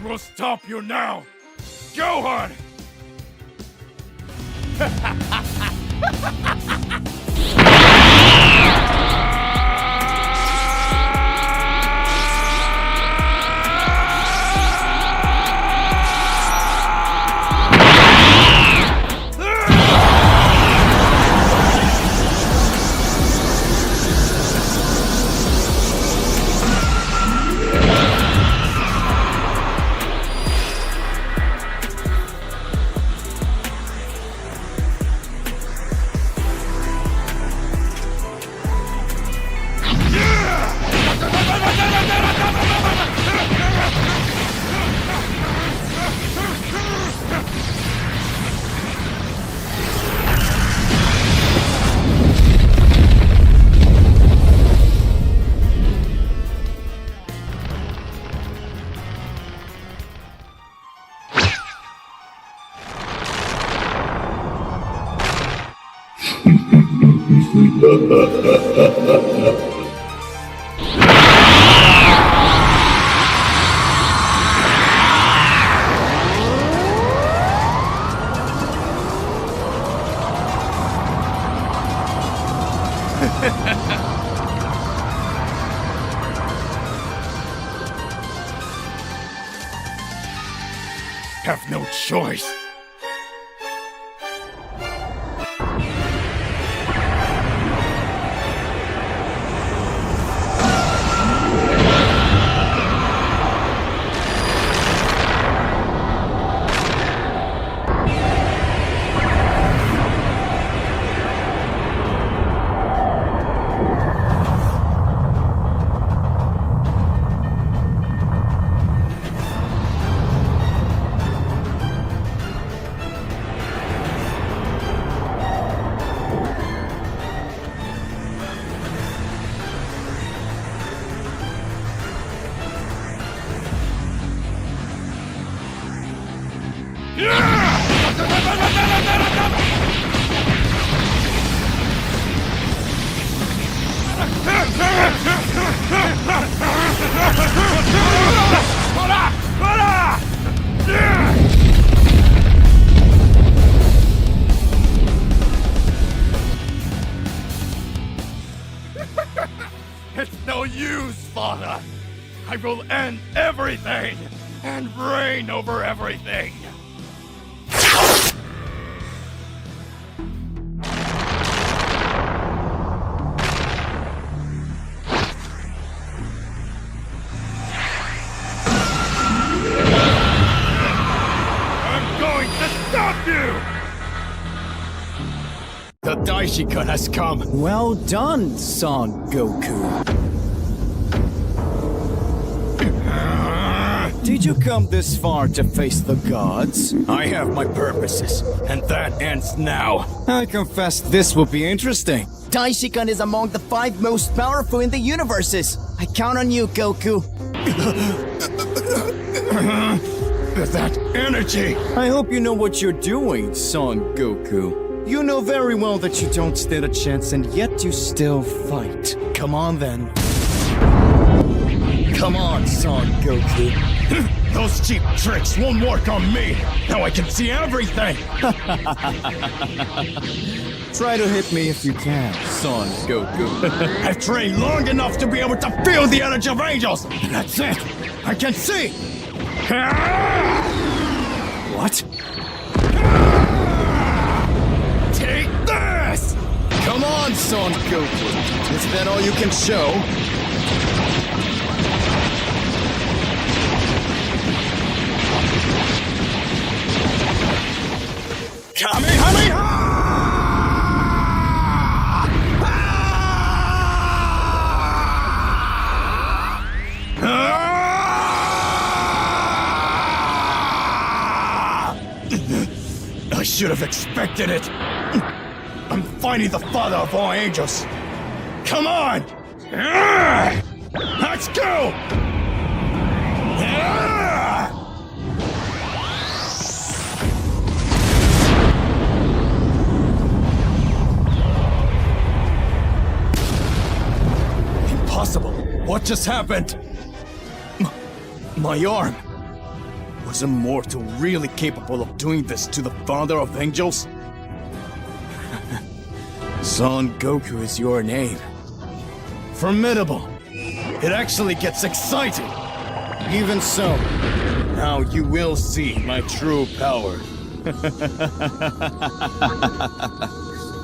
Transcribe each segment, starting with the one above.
We'll stop you now! Gohan! Have no choice. It's no use, father. I will end everything and reign over everything. I'm going to stop you! The Daishikan has come. Well done, Son Goku. Did you come this far to face the gods? I have my purposes, and that ends now. I confess this will be interesting. Daishikan is among the 5 most powerful in the universes. I count on you, Goku. That energy! I hope you know what you're doing, Son Goku. You know very well that you don't stand a chance, and yet you still fight. Come on, then. Come on, Son Goku. Those cheap tricks won't work on me! Now I can see everything! Try to hit me if you can, Son Goku. I've trained long enough to be able to feel the energy of angels! And that's it! I can see! What? Take this! Come on, Son Goku. Is that all you can show? Kamehameha! should have expected it. I'm fighting the father of all angels. Come on! Let's go! Impossible! What just happened? My arm! Was Immortal really capable of doing this to the father of angels? Son Goku is your name. Formidable! It actually gets exciting! Even so, now you will see my true power.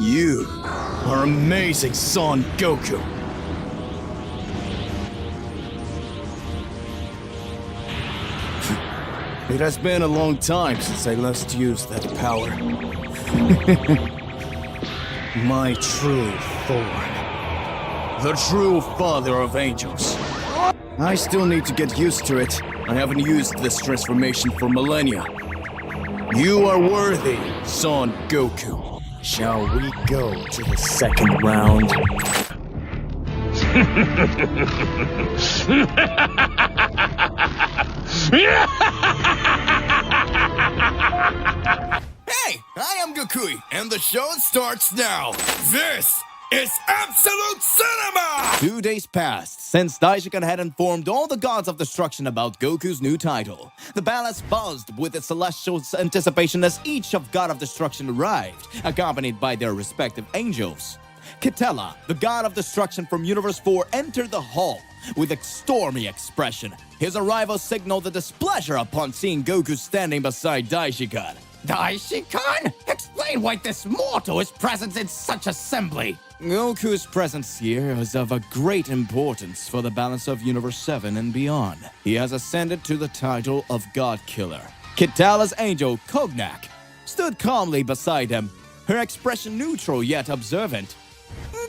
You are amazing, Son Goku! It has been a long time since I last used that power. My true form. The true father of angels. I still need to get used to it. I haven't used this transformation for millennia. You are worthy, Son Goku. Shall we go to the second round? Hey, I am Gokui, and the show starts now. This is Absolute Cinema! 2 days passed since Daishikan had informed all the gods of destruction about Goku's new title. The palace buzzed with its celestial anticipation as each of God of Destruction arrived, accompanied by their respective angels. Kitela, the god of destruction from Universe 4, entered the hall with a stormy expression. His arrival signaled the displeasure upon seeing Goku standing beside Daishikan. Daishikan? Explain why this mortal is present in such assembly. Goku's presence here is of a great importance for the balance of Universe 7 and beyond. He has ascended to the title of God Killer. Kitala's angel, Cognac, stood calmly beside him, her expression neutral yet observant.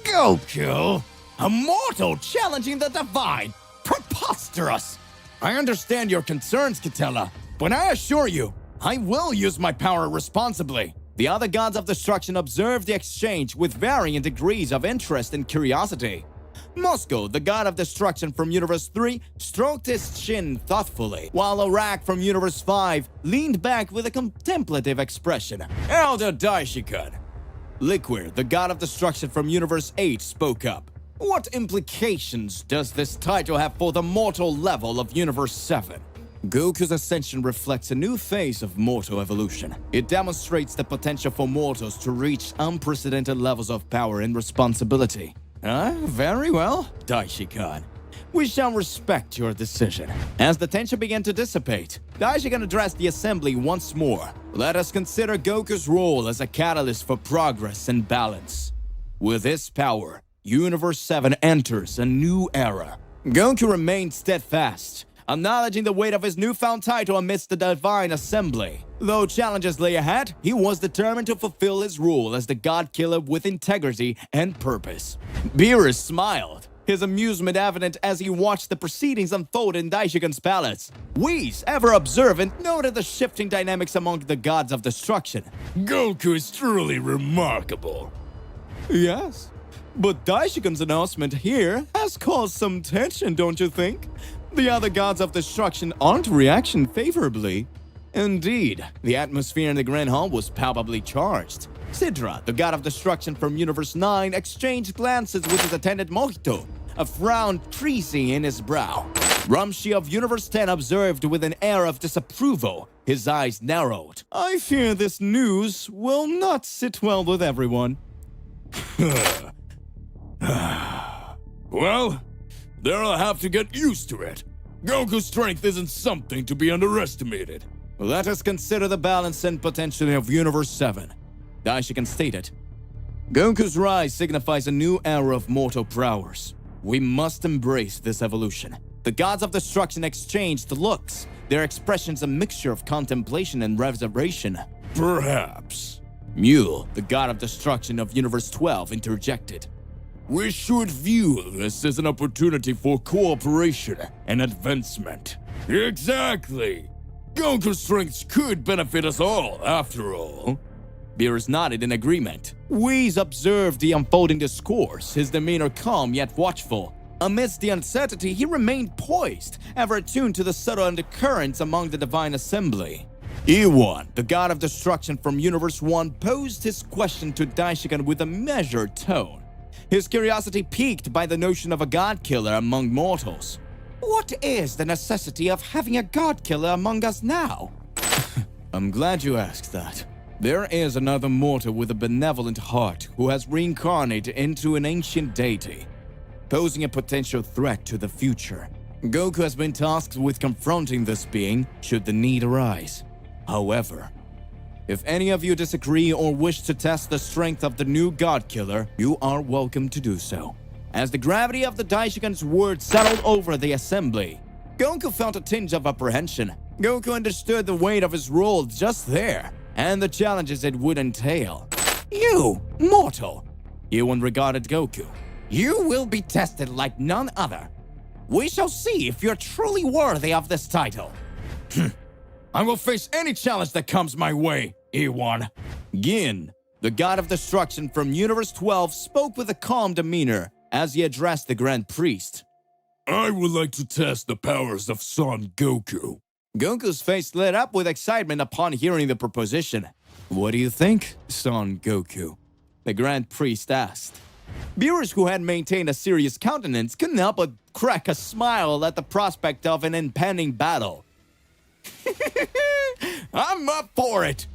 Goku? A mortal challenging the divine? Preposterous! I understand your concerns, Kitela, but I assure you, I will use my power responsibly. The other gods of destruction observed the exchange with varying degrees of interest and curiosity. Moscow, the god of destruction from Universe 3, stroked his chin thoughtfully, while Arak from Universe 5 leaned back with a contemplative expression. Elder Daishikan. Liquid, the god of destruction from Universe 8, spoke up. What implications does this title have for the mortal level of Universe 7? Goku's ascension reflects a new phase of mortal evolution. It demonstrates the potential for mortals to reach unprecedented levels of power and responsibility. Very well, Daishikan. We shall respect your decision. As the tension began to dissipate, Daishikan addressed the assembly once more. Let us consider Goku's role as a catalyst for progress and balance. With his power, Universe 7 enters a new era. Goku remained steadfast, acknowledging the weight of his newfound title amidst the divine assembly. Though challenges lay ahead, he was determined to fulfill his role as the God Killer with integrity and purpose. Beerus smiled, his amusement evident as he watched the proceedings unfold in Daishikan's palace. Whis, ever observant, noted the shifting dynamics among the gods of destruction. Goku is truly remarkable. Yes, but Daishikan's announcement here has caused some tension, don't you think? The other gods of destruction aren't reacting favorably. Indeed, the atmosphere in the Grand Hall was palpably charged. Sidra, the god of destruction from Universe 9, exchanged glances with his attendant Mohito, a frown creasing in his brow. Ramshi of Universe 10 observed with an air of disapproval, his eyes narrowed. I fear this news will not sit well with everyone. Well, they'll have to get used to it. Goku's strength isn't something to be underestimated. Let us consider the balance and potential of Universe 7. Daishikan stated, Goku's rise signifies a new era of mortal prowess. We must embrace this evolution. The gods of destruction exchanged looks, their expressions a mixture of contemplation and reservation. Perhaps. Mule, the god of destruction of Universe 12, interjected. We should view this as an opportunity for cooperation and advancement. Exactly. Goku's strengths could benefit us all, after all. Beerus nodded in agreement. Whis observed the unfolding discourse, his demeanor calm yet watchful. Amidst the uncertainty, he remained poised, ever attuned to the subtle undercurrents among the divine assembly. Iwan, the god of destruction from Universe 1, posed his question to Daishikan with a measured tone. His curiosity piqued by the notion of a god-killer among mortals. What is the necessity of having a god-killer among us now? I'm glad you asked that. There is another mortal with a benevolent heart who has reincarnated into an ancient deity, posing a potential threat to the future. Goku has been tasked with confronting this being should the need arise. However, if any of you disagree or wish to test the strength of the new God Killer, you are welcome to do so. As the gravity of the Daishikan's words settled over the assembly, Goku felt a tinge of apprehension. Goku understood the weight of his role just there, and the challenges it would entail. You, mortal! Ewan regarded Goku. You will be tested like none other. We shall see if you're truly worthy of this title. I will face any challenge that comes my way, Ewan. Gin, the god of destruction from Universe 12, spoke with a calm demeanor as he addressed the Grand Priest. I would like to test the powers of Son Goku. Goku's face lit up with excitement upon hearing the proposition. What do you think, Son Goku? The Grand Priest asked. Beerus, who had maintained a serious countenance, couldn't help but crack a smile at the prospect of an impending battle. I'm up for it!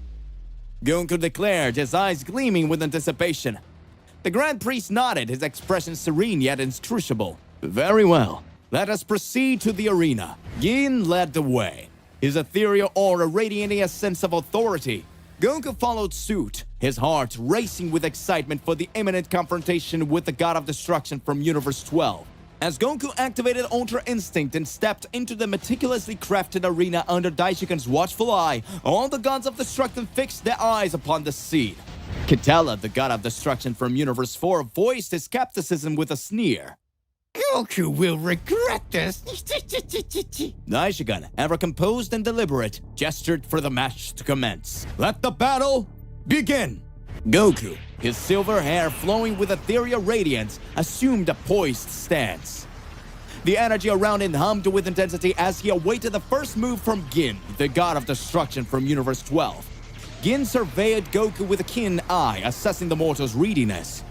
Goku declared, his eyes gleaming with anticipation. The Grand Priest nodded, his expression serene yet inscrutable. Very well. Let us proceed to the arena. Gin led the way, his ethereal aura radiating a sense of authority. Goku followed suit, his heart racing with excitement for the imminent confrontation with the God of Destruction from Universe 12. As Goku activated Ultra Instinct and stepped into the meticulously crafted arena under Daishikan's watchful eye, all the gods of destruction fixed their eyes upon the scene. Kitella, the God of Destruction from Universe 4, voiced his skepticism with a sneer. Goku will regret this. Daishikan, ever composed and deliberate, gestured for the match to commence. Let the battle begin! Goku, his silver hair flowing with ethereal radiance, assumed a poised stance. The energy around him hummed with intensity as he awaited the first move from Gin, the god of destruction from Universe 12. Gin surveyed Goku with a keen eye, assessing the mortal's readiness.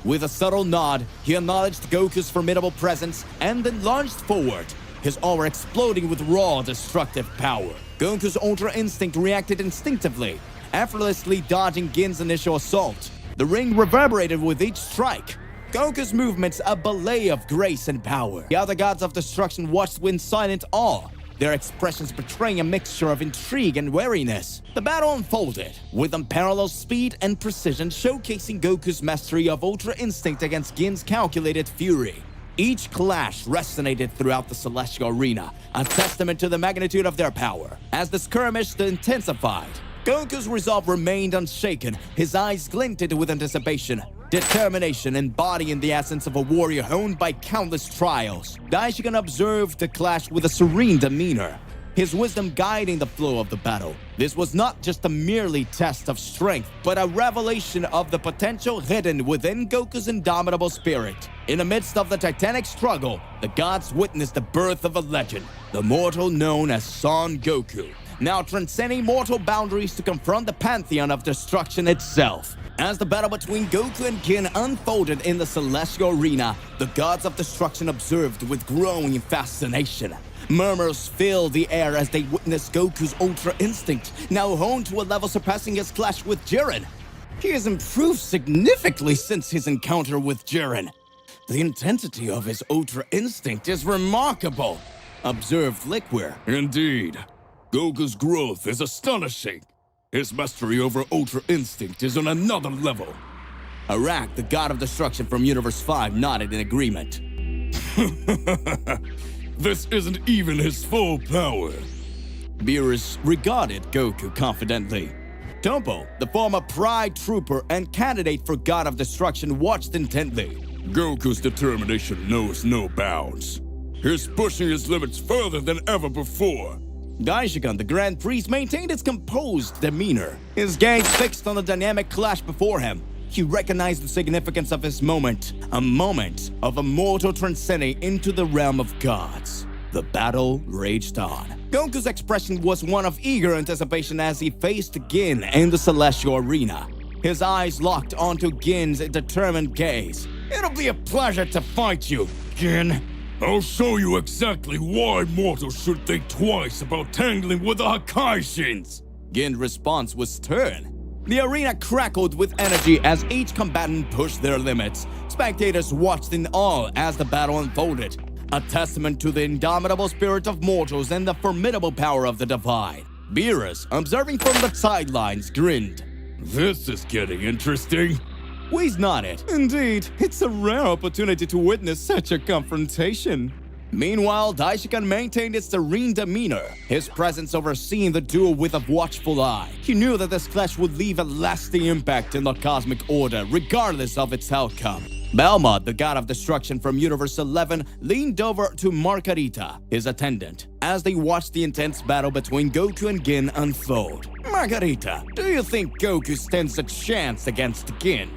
With a subtle nod, he acknowledged Goku's formidable presence and then lunged forward, his aura exploding with raw, destructive power. Goku's Ultra Instinct reacted instinctively, effortlessly dodging Gin's initial assault. The ring reverberated with each strike. Goku's movements a ballet of grace and power. The other gods of destruction watched in silent awe, their expressions betraying a mixture of intrigue and wariness. The battle unfolded, with unparalleled speed and precision showcasing Goku's mastery of Ultra Instinct against Gin's calculated fury. Each clash resonated throughout the celestial arena, a testament to the magnitude of their power. As the skirmish intensified, Goku's resolve remained unshaken, his eyes glinted with anticipation, determination embodying the essence of a warrior honed by countless trials. Daishikan observed the clash with a serene demeanor, his wisdom guiding the flow of the battle. This was not just a merely test of strength, but a revelation of the potential hidden within Goku's indomitable spirit. In the midst of the titanic struggle, the gods witnessed the birth of a legend, the mortal known as Son Goku, now transcending mortal boundaries to confront the pantheon of destruction itself. As the battle between Goku and Gin unfolded in the celestial arena, the gods of destruction observed with growing fascination. Murmurs filled the air as they witnessed Goku's Ultra Instinct, now honed to a level surpassing his clash with Jiren. He has improved significantly since his encounter with Jiren. The intensity of his Ultra Instinct is remarkable, observed Liquor. Indeed. Goku's growth is astonishing. His mastery over Ultra Instinct is on another level. Arak, the god of destruction from Universe 5, nodded in agreement. This isn't even his full power. Beerus regarded Goku confidently. Topo, the former Pride Trooper and candidate for God of Destruction, watched intently. Goku's determination knows no bounds. He's pushing his limits further than ever before. Daishigan, the Grand Priest, maintained his composed demeanor, his gaze fixed on the dynamic clash before him. He recognized the significance of his moment, a moment of a mortal transcending into the realm of gods. The battle raged on. Goku's expression was one of eager anticipation as he faced Gin in the celestial arena. His eyes locked onto Gin's determined gaze. "It'll be a pleasure to fight you, Gin." I'll show you exactly why mortals should think twice about tangling with the Hakaishins. Gin's response was stern. The arena crackled with energy as each combatant pushed their limits. Spectators watched in awe as the battle unfolded, a testament to the indomitable spirit of mortals and the formidable power of the divine. Beerus, observing from the sidelines, grinned. This is getting interesting. Whis nodded. Indeed, it's a rare opportunity to witness such a confrontation. Meanwhile, Daishikan maintained its serene demeanor, his presence overseeing the duel with a watchful eye. He knew that this clash would leave a lasting impact in the cosmic order, regardless of its outcome. Belmont, the god of destruction from Universe 11, leaned over to Margarita, his attendant, as they watched the intense battle between Goku and Gin unfold. Margarita, do you think Goku stands a chance against Gin?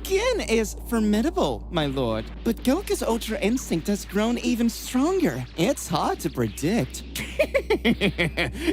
Gin is formidable, my lord, but Goku's Ultra Instinct has grown even stronger. It's hard to predict.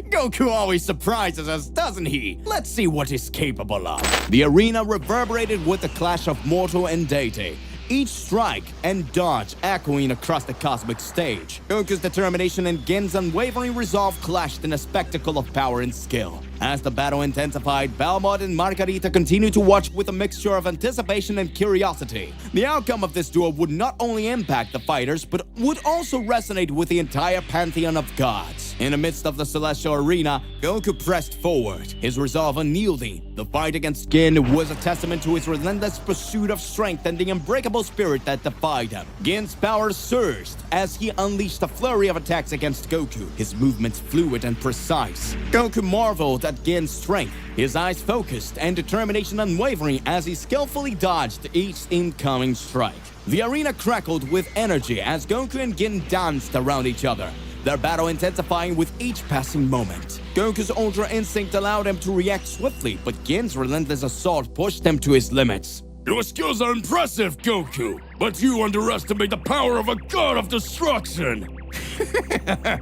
Goku always surprises us, doesn't he? Let's see what he's capable of. The arena reverberated with the clash of mortal and deity, each strike and dodge echoing across the cosmic stage. Goku's determination and Gin's unwavering resolve clashed in a spectacle of power and skill. As the battle intensified, Belmont and Margarita continued to watch with a mixture of anticipation and curiosity. The outcome of this duel would not only impact the fighters, but would also resonate with the entire pantheon of gods. In the midst of the celestial arena, Goku pressed forward, his resolve unyielding. The fight against Gin was a testament to his relentless pursuit of strength and the unbreakable spirit that defied him. Gin's power surged as he unleashed a flurry of attacks against Goku, his movements fluid and precise. Goku marveled at Gin's strength, his eyes focused and determination unwavering as he skillfully dodged each incoming strike. The arena crackled with energy as Goku and Gin danced around each other, their battle intensifying with each passing moment. Goku's Ultra Instinct allowed him to react swiftly, but Gin's relentless assault pushed him to his limits. Your skills are impressive, Goku, but you underestimate the power of a god of destruction.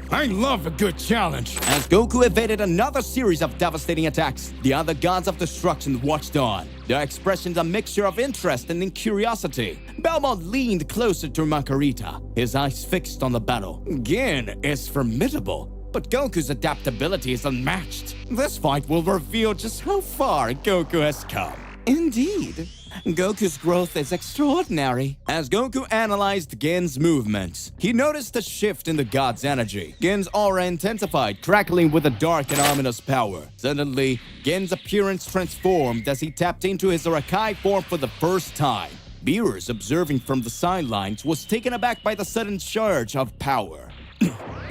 I love a good challenge. As Goku evaded another series of devastating attacks, the other gods of destruction watched on, their expressions a mixture of interest and curiosity. Belmont leaned closer to Margarita, his eyes fixed on the battle. Gin is formidable, but Goku's adaptability is unmatched. This fight will reveal just how far Goku has come. Indeed. Goku's growth is extraordinary. As Goku analyzed Gin's movements, he noticed a shift in the god's energy. Gin's aura intensified, crackling with a dark and ominous power. Suddenly, Gin's appearance transformed as he tapped into his Rakai form for the first time. Beerus, observing from the sidelines, was taken aback by the sudden surge of power.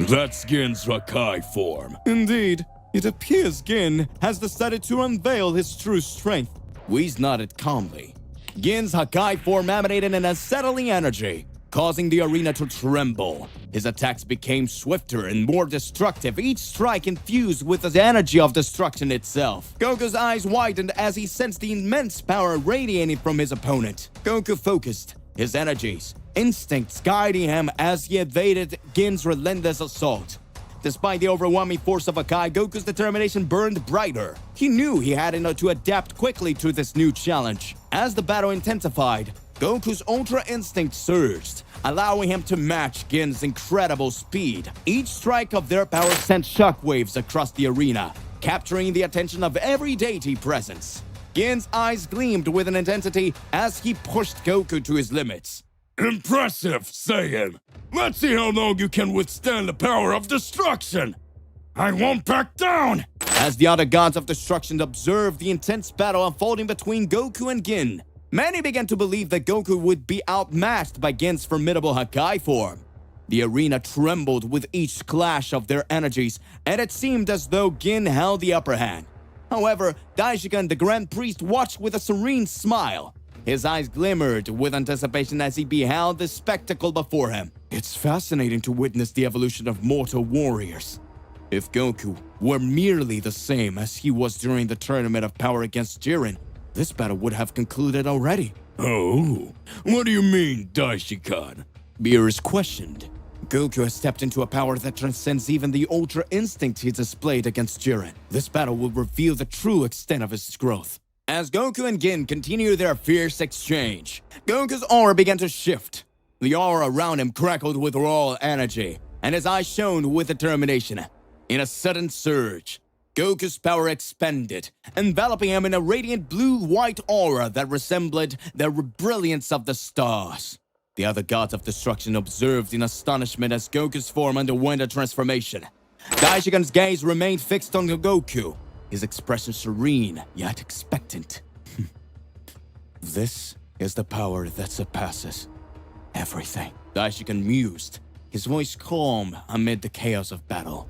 That's Gin's Rakai form. Indeed, it appears Gin has decided to unveil his true strength. Whis nodded calmly. Gin's Hakai form emanated an unsettling energy, causing the arena to tremble. His attacks became swifter and more destructive, each strike infused with the energy of destruction itself. Goku's eyes widened as he sensed the immense power radiating from his opponent. Goku focused, his energies, instincts guiding him as he evaded Gin's relentless assault. Despite the overwhelming force of Hakai, Goku's determination burned brighter. He knew he had to adapt quickly to this new challenge. As the battle intensified, Goku's Ultra Instinct surged, allowing him to match Gin's incredible speed. Each strike of their power sent shockwaves across the arena, capturing the attention of every deity present. Gin's eyes gleamed with an intensity as he pushed Goku to his limits. Impressive, Saiyan. Let's see how long you can withstand the power of destruction. I won't back down! As the other gods of destruction observed the intense battle unfolding between Goku and Gin, many began to believe that Goku would be outmatched by Gin's formidable Hakai form. The arena trembled with each clash of their energies, and it seemed as though Gin held the upper hand. However, Daishikan, the Grand Priest, watched with a serene smile. His eyes glimmered with anticipation as he beheld the spectacle before him. It's fascinating to witness the evolution of mortal warriors. If Goku were merely the same as he was during the Tournament of Power against Jiren, this battle would have concluded already. Oh, what do you mean, Daishikan? Beerus questioned. Goku has stepped into a power that transcends even the Ultra Instinct he displayed against Jiren. This battle will reveal the true extent of his growth. As Goku and Gin continue their fierce exchange, Goku's aura began to shift. The aura around him crackled with raw energy, and his eyes shone with determination. In a sudden surge, Goku's power expanded, enveloping him in a radiant blue-white aura that resembled the brilliance of the stars. The other gods of destruction observed in astonishment as Goku's form underwent a transformation. Daishigan's gaze remained fixed on Goku, his expression serene yet expectant. This is the power that surpasses everything. Daishigan mused, his voice calm amid the chaos of battle.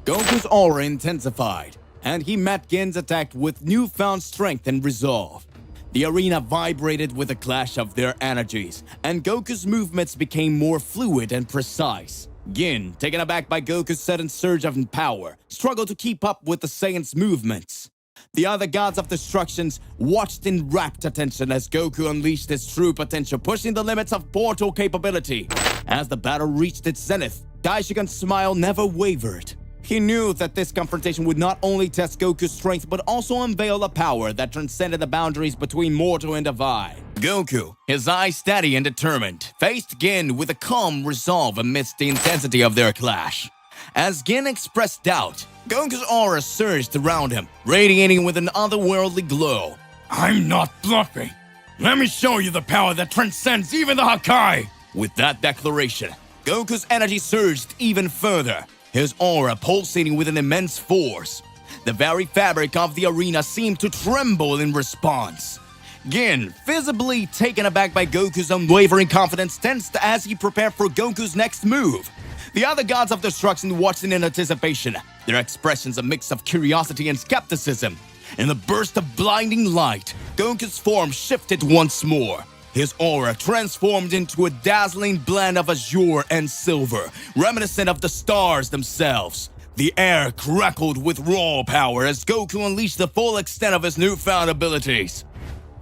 Goku's aura intensified, and he met Gin's attack with newfound strength and resolve. The arena vibrated with the clash of their energies, and Goku's movements became more fluid and precise. Gin, taken aback by Goku's sudden surge of power, struggled to keep up with the Saiyan's movements. The other gods of destruction watched in rapt attention as Goku unleashed his true potential, pushing the limits of portal capability. As the battle reached its zenith, Daishigan's smile never wavered. He knew that this confrontation would not only test Goku's strength, but also unveil a power that transcended the boundaries between mortal and divine. Goku, his eyes steady and determined, faced Gin with a calm resolve amidst the intensity of their clash. As Gin expressed doubt, Goku's aura surged around him, radiating with an otherworldly glow. I'm not bluffing. Let me show you the power that transcends even the Hakai. With that declaration, Goku's energy surged even further, his aura pulsating with an immense force. The very fabric of the arena seemed to tremble in response. Gin, visibly taken aback by Goku's unwavering confidence, tensed as he prepared for Goku's next move. The other gods of destruction watched in anticipation, their expressions a mix of curiosity and skepticism. In the burst of blinding light, Goku's form shifted once more. His aura transformed into a dazzling blend of azure and silver, reminiscent of the stars themselves. The air crackled with raw power as Goku unleashed the full extent of his newfound abilities.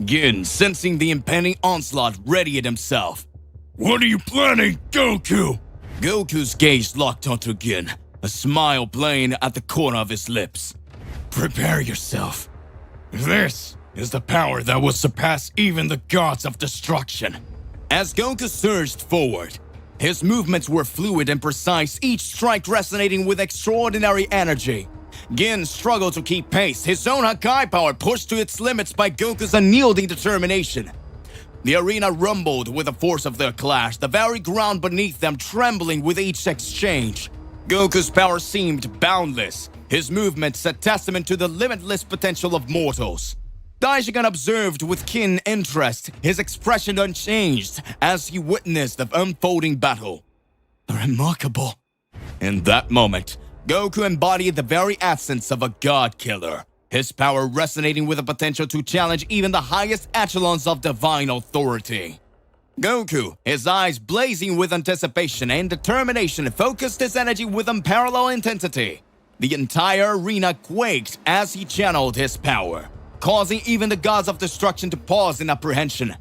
Gin, sensing the impending onslaught, readied himself. What are you planning, Goku? Goku's gaze locked onto Gin, a smile playing at the corner of his lips. Prepare yourself. This is the power that will surpass even the gods of destruction. As Goku surged forward, his movements were fluid and precise, each strike resonating with extraordinary energy. Gin struggled to keep pace, his own Hakai power pushed to its limits by Goku's unyielding determination. The arena rumbled with the force of their clash, the very ground beneath them trembling with each exchange. Goku's power seemed boundless, his movements a testament to the limitless potential of mortals. Daishigan observed with keen interest, his expression unchanged as he witnessed the unfolding battle. Remarkable. In that moment, Goku embodied the very essence of a god killer, his power resonating with the potential to challenge even the highest echelons of divine authority. Goku, his eyes blazing with anticipation and determination, focused his energy with unparalleled intensity. The entire arena quaked as he channeled his power, causing even the gods of destruction to pause in apprehension.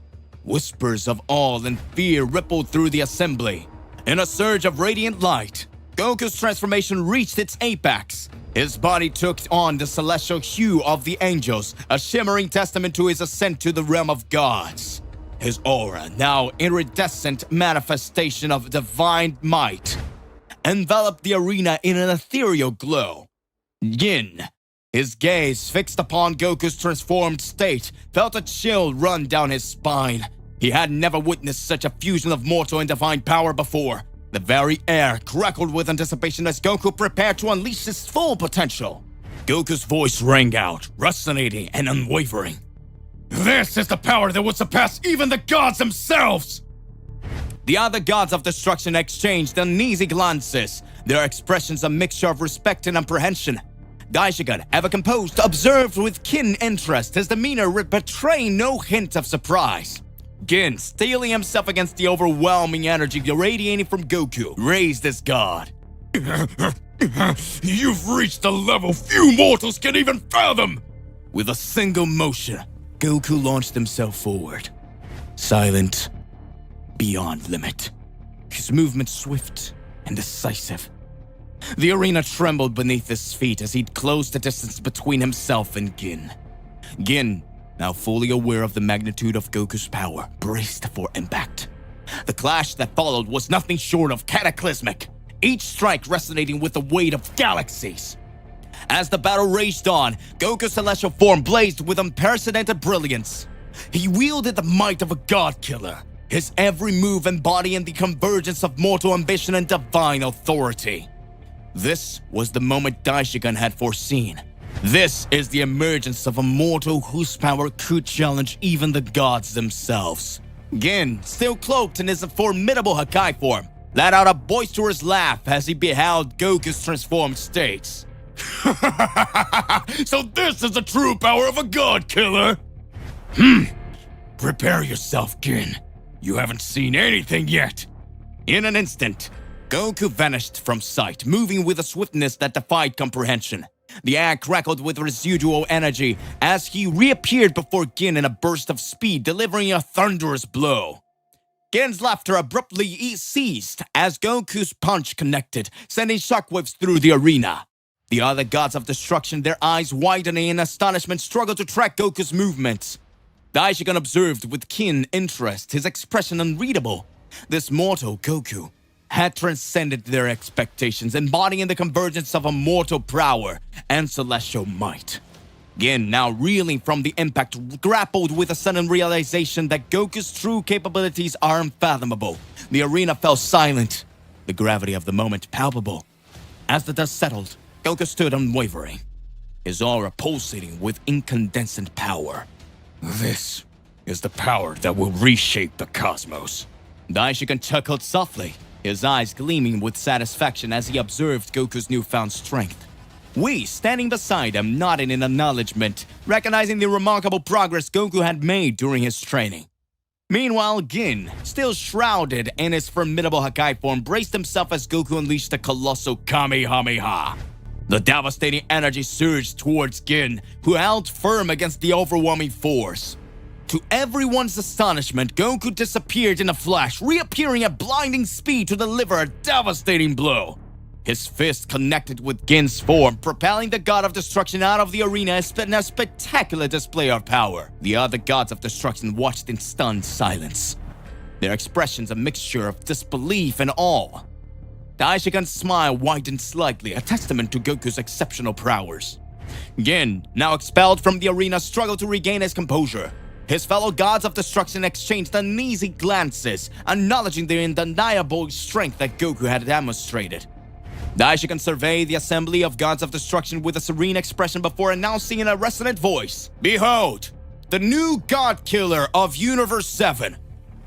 Whispers of awe and fear rippled through the assembly. In a surge of radiant light, Goku's transformation reached its apex. His body took on the celestial hue of the angels, a shimmering testament to his ascent to the realm of gods. His aura, now iridescent manifestation of divine might, enveloped the arena in an ethereal glow. Yin, his gaze fixed upon Goku's transformed state, felt a chill run down his spine. He had never witnessed such a fusion of mortal and divine power before. The very air crackled with anticipation as Goku prepared to unleash his full potential. Goku's voice rang out, resonating and unwavering. This is the power that will surpass even the gods themselves! The other gods of destruction exchanged uneasy glances, their expressions a mixture of respect and apprehension. Daishigan, ever composed, observed with keen interest, his demeanor betraying no hint of surprise. Gin, steeling himself against the overwhelming energy radiating from Goku, raised his god. You've reached a level few mortals can even fathom! With a single motion, Goku launched himself forward. Silent, beyond limit. His movement swift and decisive. The arena trembled beneath his feet as he'd closed the distance between himself and Gin. Gin, now fully aware of the magnitude of Goku's power, braced for impact. The clash that followed was nothing short of cataclysmic, each strike resonating with the weight of galaxies. As the battle raged on, Goku's celestial form blazed with unprecedented brilliance. He wielded the might of a god killer, his every move embodying the convergence of mortal ambition and divine authority. This was the moment Daishigan had foreseen. This is the emergence of a mortal whose power could challenge even the gods themselves. Gin, still cloaked in his formidable Hakai form, let out a boisterous laugh as he beheld Goku's transformed states. So this is the true power of a god killer? Prepare yourself, Gin. You haven't seen anything yet. In an instant, Goku vanished from sight, moving with a swiftness that defied comprehension. The air crackled with residual energy as he reappeared before Gin in a burst of speed, delivering a thunderous blow. Gin's laughter abruptly ceased as Goku's punch connected, sending shockwaves through the arena. The other gods of destruction, their eyes widening in astonishment, struggled to track Goku's movements. Daishigan observed with keen interest, his expression unreadable. This mortal Goku had transcended their expectations, embodying the convergence of a mortal power and celestial might. Gin, now reeling from the impact, grappled with a sudden realization that Goku's true capabilities are unfathomable. The arena fell silent, the gravity of the moment palpable. As the dust settled, Goku stood unwavering, his aura pulsating with incandescent power. This is the power that will reshape the cosmos. Daishigan chuckled softly, his eyes gleaming with satisfaction as he observed Goku's newfound strength. Whis, standing beside him, nodded in acknowledgement, recognizing the remarkable progress Goku had made during his training. Meanwhile, Gin, still shrouded in his formidable Hakai form, braced himself as Goku unleashed the colossal Kamehameha. The devastating energy surged towards Gin, who held firm against the overwhelming force. To everyone's astonishment, Goku disappeared in a flash, reappearing at blinding speed to deliver a devastating blow. His fist connected with Gin's form, propelling the god of destruction out of the arena in a spectacular display of power. The other gods of destruction watched in stunned silence, their expressions a mixture of disbelief and awe. Daishigan's smile widened slightly, a testament to Goku's exceptional prowess. Gin, now expelled from the arena, struggled to regain his composure. His fellow gods of destruction exchanged uneasy glances, acknowledging the undeniable strength that Goku had demonstrated. Daishigan surveyed the assembly of gods of destruction with a serene expression before announcing in a resonant voice, "Behold, the new god killer of Universe 7,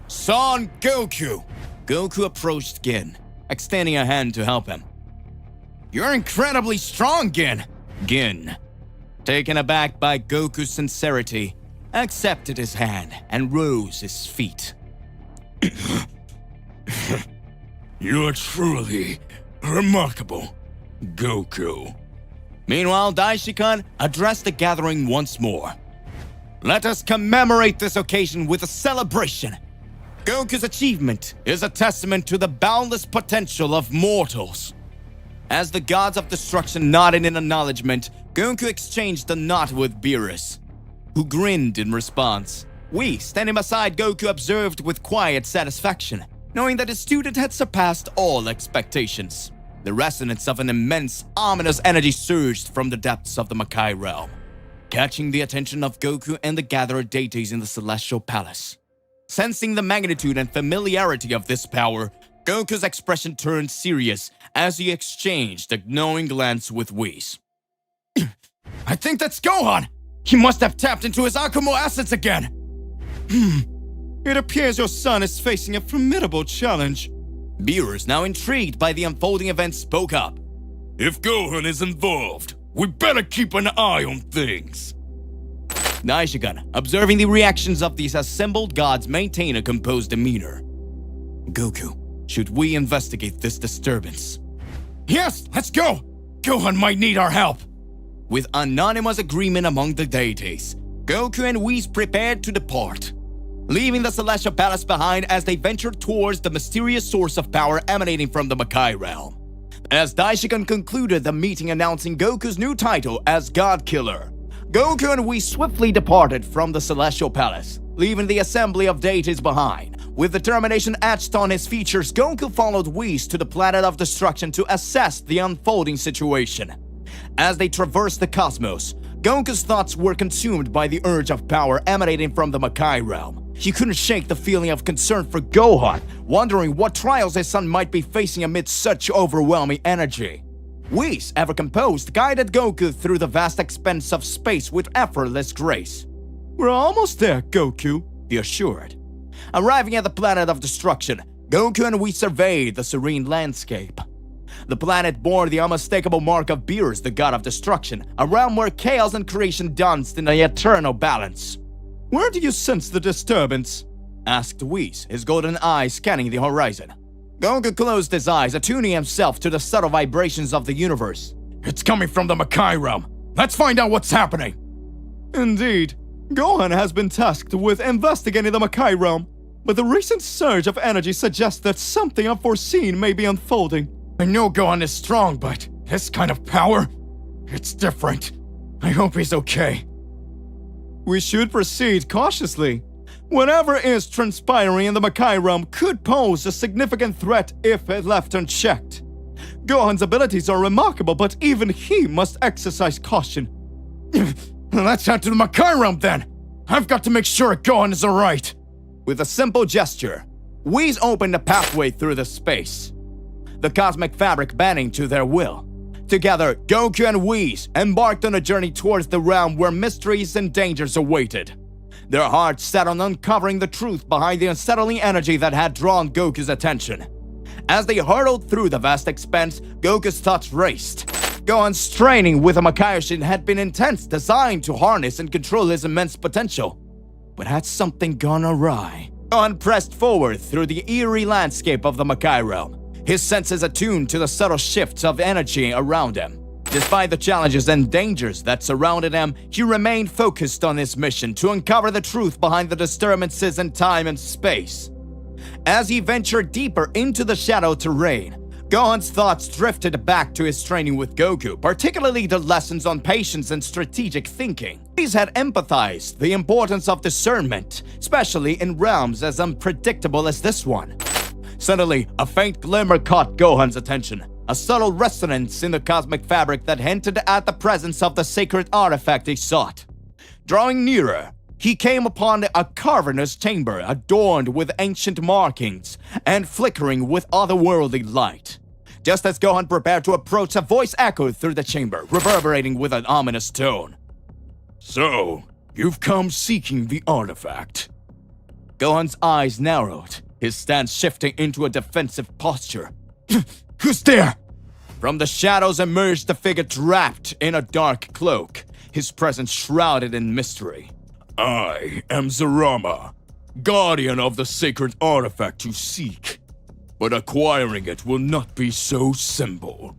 Son Goku." Goku approached Gin, extending a hand to help him. "You're incredibly strong, Gin." Gin, taken aback by Goku's sincerity, accepted his hand and rose his feet. You're truly remarkable, Goku. Meanwhile, Daishikan addressed the gathering once more. "Let us commemorate this occasion with a celebration. Goku's achievement is a testament to the boundless potential of mortals." As the gods of destruction nodded in acknowledgement, Goku exchanged a nod with Beerus, who grinned in response. Whis, standing beside Goku, observed with quiet satisfaction, knowing that his student had surpassed all expectations. The resonance of an immense, ominous energy surged from the depths of the Makai realm, catching the attention of Goku and the gathered deities in the Celestial Palace. Sensing the magnitude and familiarity of this power, Goku's expression turned serious as he exchanged a knowing glance with Whis. I think that's Gohan! He must have tapped into his Akumo assets again! It appears your son is facing a formidable challenge. Beerus, now intrigued by the unfolding events, spoke up. If Gohan is involved, we better keep an eye on things. Daishigan, observing the reactions of these assembled gods, maintained a composed demeanor. Goku, should we investigate this disturbance? Yes, let's go! Gohan might need our help! With anonymous agreement among the deities, Goku and Whis prepared to depart, leaving the Celestial Palace behind as they ventured towards the mysterious source of power emanating from the Makai realm. As Daishikan concluded the meeting announcing Goku's new title as God Killer, Goku and Whis swiftly departed from the Celestial Palace, leaving the assembly of deities behind. With determination etched on his features, Goku followed Whis to the planet of destruction to assess the unfolding situation. As they traversed the cosmos, Goku's thoughts were consumed by the urge of power emanating from the Makai realm. He couldn't shake the feeling of concern for Gohan, wondering what trials his son might be facing amid such overwhelming energy. Whis, ever composed, guided Goku through the vast expanse of space with effortless grace. We're almost there, Goku, he assured. Arriving at the planet of destruction, Goku and Whis surveyed the serene landscape. The planet bore the unmistakable mark of Beerus, the god of destruction, a realm where chaos and creation danced in an eternal balance. Where do you sense the disturbance? Asked Whis, his golden eyes scanning the horizon. Goku closed his eyes, attuning himself to the subtle vibrations of the universe. It's coming from the Makai realm. Let's find out what's happening. Indeed, Gohan has been tasked with investigating the Makai realm, but the recent surge of energy suggests that something unforeseen may be unfolding. I know Gohan is strong, but this kind of power, it's different. I hope he's okay. We should proceed cautiously. Whatever is transpiring in the Makai realm could pose a significant threat if left unchecked. Gohan's abilities are remarkable, but even he must exercise caution. Let's head to the Makai realm then. I've got to make sure Gohan is alright. With a simple gesture, Whis opened a pathway through the space, the cosmic fabric bending to their will. Together, Goku and Whis embarked on a journey towards the realm where mysteries and dangers awaited. Their hearts set on uncovering the truth behind the unsettling energy that had drawn Goku's attention. As they hurtled through the vast expanse, Goku's thoughts raced. Gohan's training with a Makaishin had been intense, designed to harness and control his immense potential. But had something gone awry? Gohan pressed forward through the eerie landscape of the Makai realm, his senses attuned to the subtle shifts of energy around him. Despite the challenges and dangers that surrounded him, he remained focused on his mission to uncover the truth behind the disturbances in time and space. As he ventured deeper into the shadow terrain, Gohan's thoughts drifted back to his training with Goku, particularly the lessons on patience and strategic thinking. These had empathized the importance of discernment, especially in realms as unpredictable as this one. Suddenly, a faint glimmer caught Gohan's attention, a subtle resonance in the cosmic fabric that hinted at the presence of the sacred artifact he sought. Drawing nearer, he came upon a cavernous chamber adorned with ancient markings and flickering with otherworldly light. Just as Gohan prepared to approach, a voice echoed through the chamber, reverberating with an ominous tone. So, you've come seeking the artifact. Gohan's eyes narrowed, his stance shifting into a defensive posture. Who's there? From the shadows emerged a figure wrapped in a dark cloak, his presence shrouded in mystery. I am Zarama, guardian of the sacred artifact you seek. But acquiring it will not be so simple.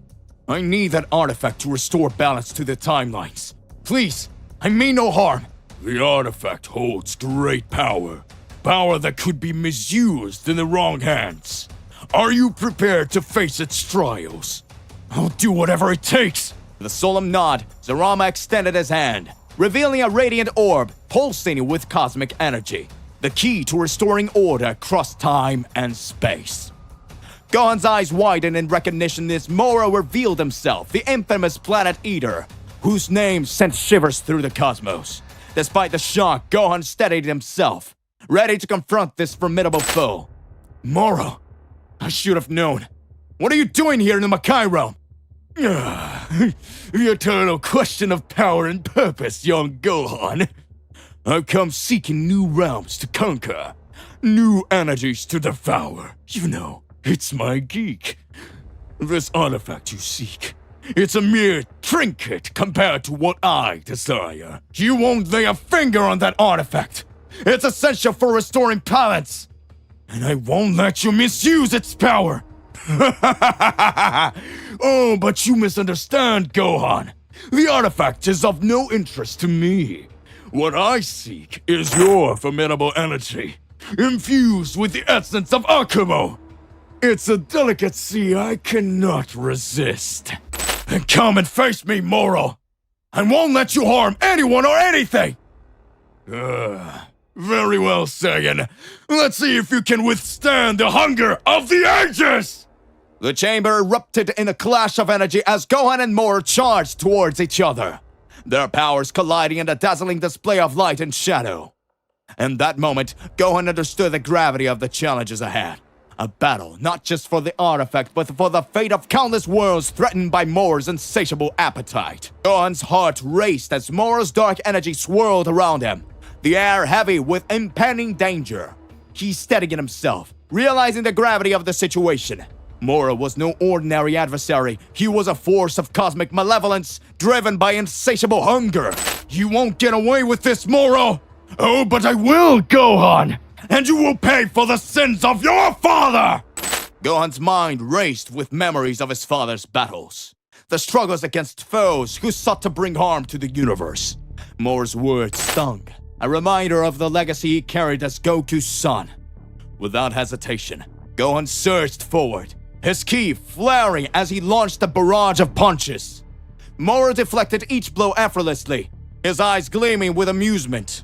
I need that artifact to restore balance to the timelines. Please, I mean no harm. The artifact holds great power. Power that could be misused in the wrong hands. Are you prepared to face its trials? I'll do whatever it takes. With a solemn nod, Zarama extended his hand, revealing a radiant orb pulsating with cosmic energy, the key to restoring order across time and space. Gohan's eyes widened in recognition as Moro revealed himself, the infamous Planet Eater, whose name sent shivers through the cosmos. Despite the shock, Gohan steadied himself, ready to confront this formidable foe. Moro, I should have known. What are you doing here in the Makai realm? The eternal question of power and purpose, young Gohan. I've come seeking new realms to conquer, new energies to devour. You know, it's my geek. This artifact you seek, it's a mere trinket compared to what I desire. You won't lay a finger on that artifact. It's essential for restoring balance. And I won't let you misuse its power. Oh, but you misunderstand, Gohan. The artifact is of no interest to me. What I seek is your formidable energy, infused with the essence of Akumo. It's a delicacy I cannot resist. Come and face me, Moro. I won't let you harm anyone or anything! Very well, Saiyan. Let's see if you can withstand the hunger of the ages! The chamber erupted in a clash of energy as Gohan and Moro charged towards each other, their powers colliding in a dazzling display of light and shadow. In that moment, Gohan understood the gravity of the challenges ahead. A battle not just for the artifact, but for the fate of countless worlds threatened by Moro's insatiable appetite. Gohan's heart raced as Moro's dark energy swirled around him, the air heavy with impending danger. He steadied himself, realizing the gravity of the situation. Moro was no ordinary adversary. He was a force of cosmic malevolence, driven by insatiable hunger. You won't get away with this, Moro! Oh, but I will, Gohan! And you will pay for the sins of your father! Gohan's mind raced with memories of his father's battles, the struggles against foes who sought to bring harm to the universe. Moro's words stung, a reminder of the legacy he carried as Goku's son. Without hesitation, Gohan surged forward, his ki flaring as he launched a barrage of punches. Moro deflected each blow effortlessly, his eyes gleaming with amusement.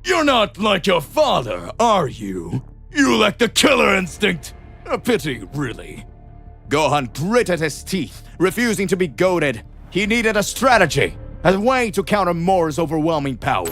You're not like your father, are you? You lack the killer instinct. A pity, really. Gohan gritted his teeth, refusing to be goaded. He needed a strategy, a way to counter Moro's overwhelming power.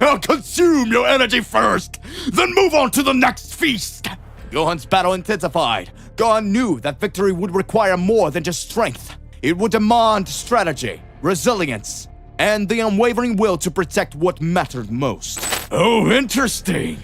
I'll consume your energy first, then move on to the next feast. Gohan's battle intensified. Gohan knew that victory would require more than just strength. It would demand strategy, resilience, and the unwavering will to protect what mattered most. Oh, interesting.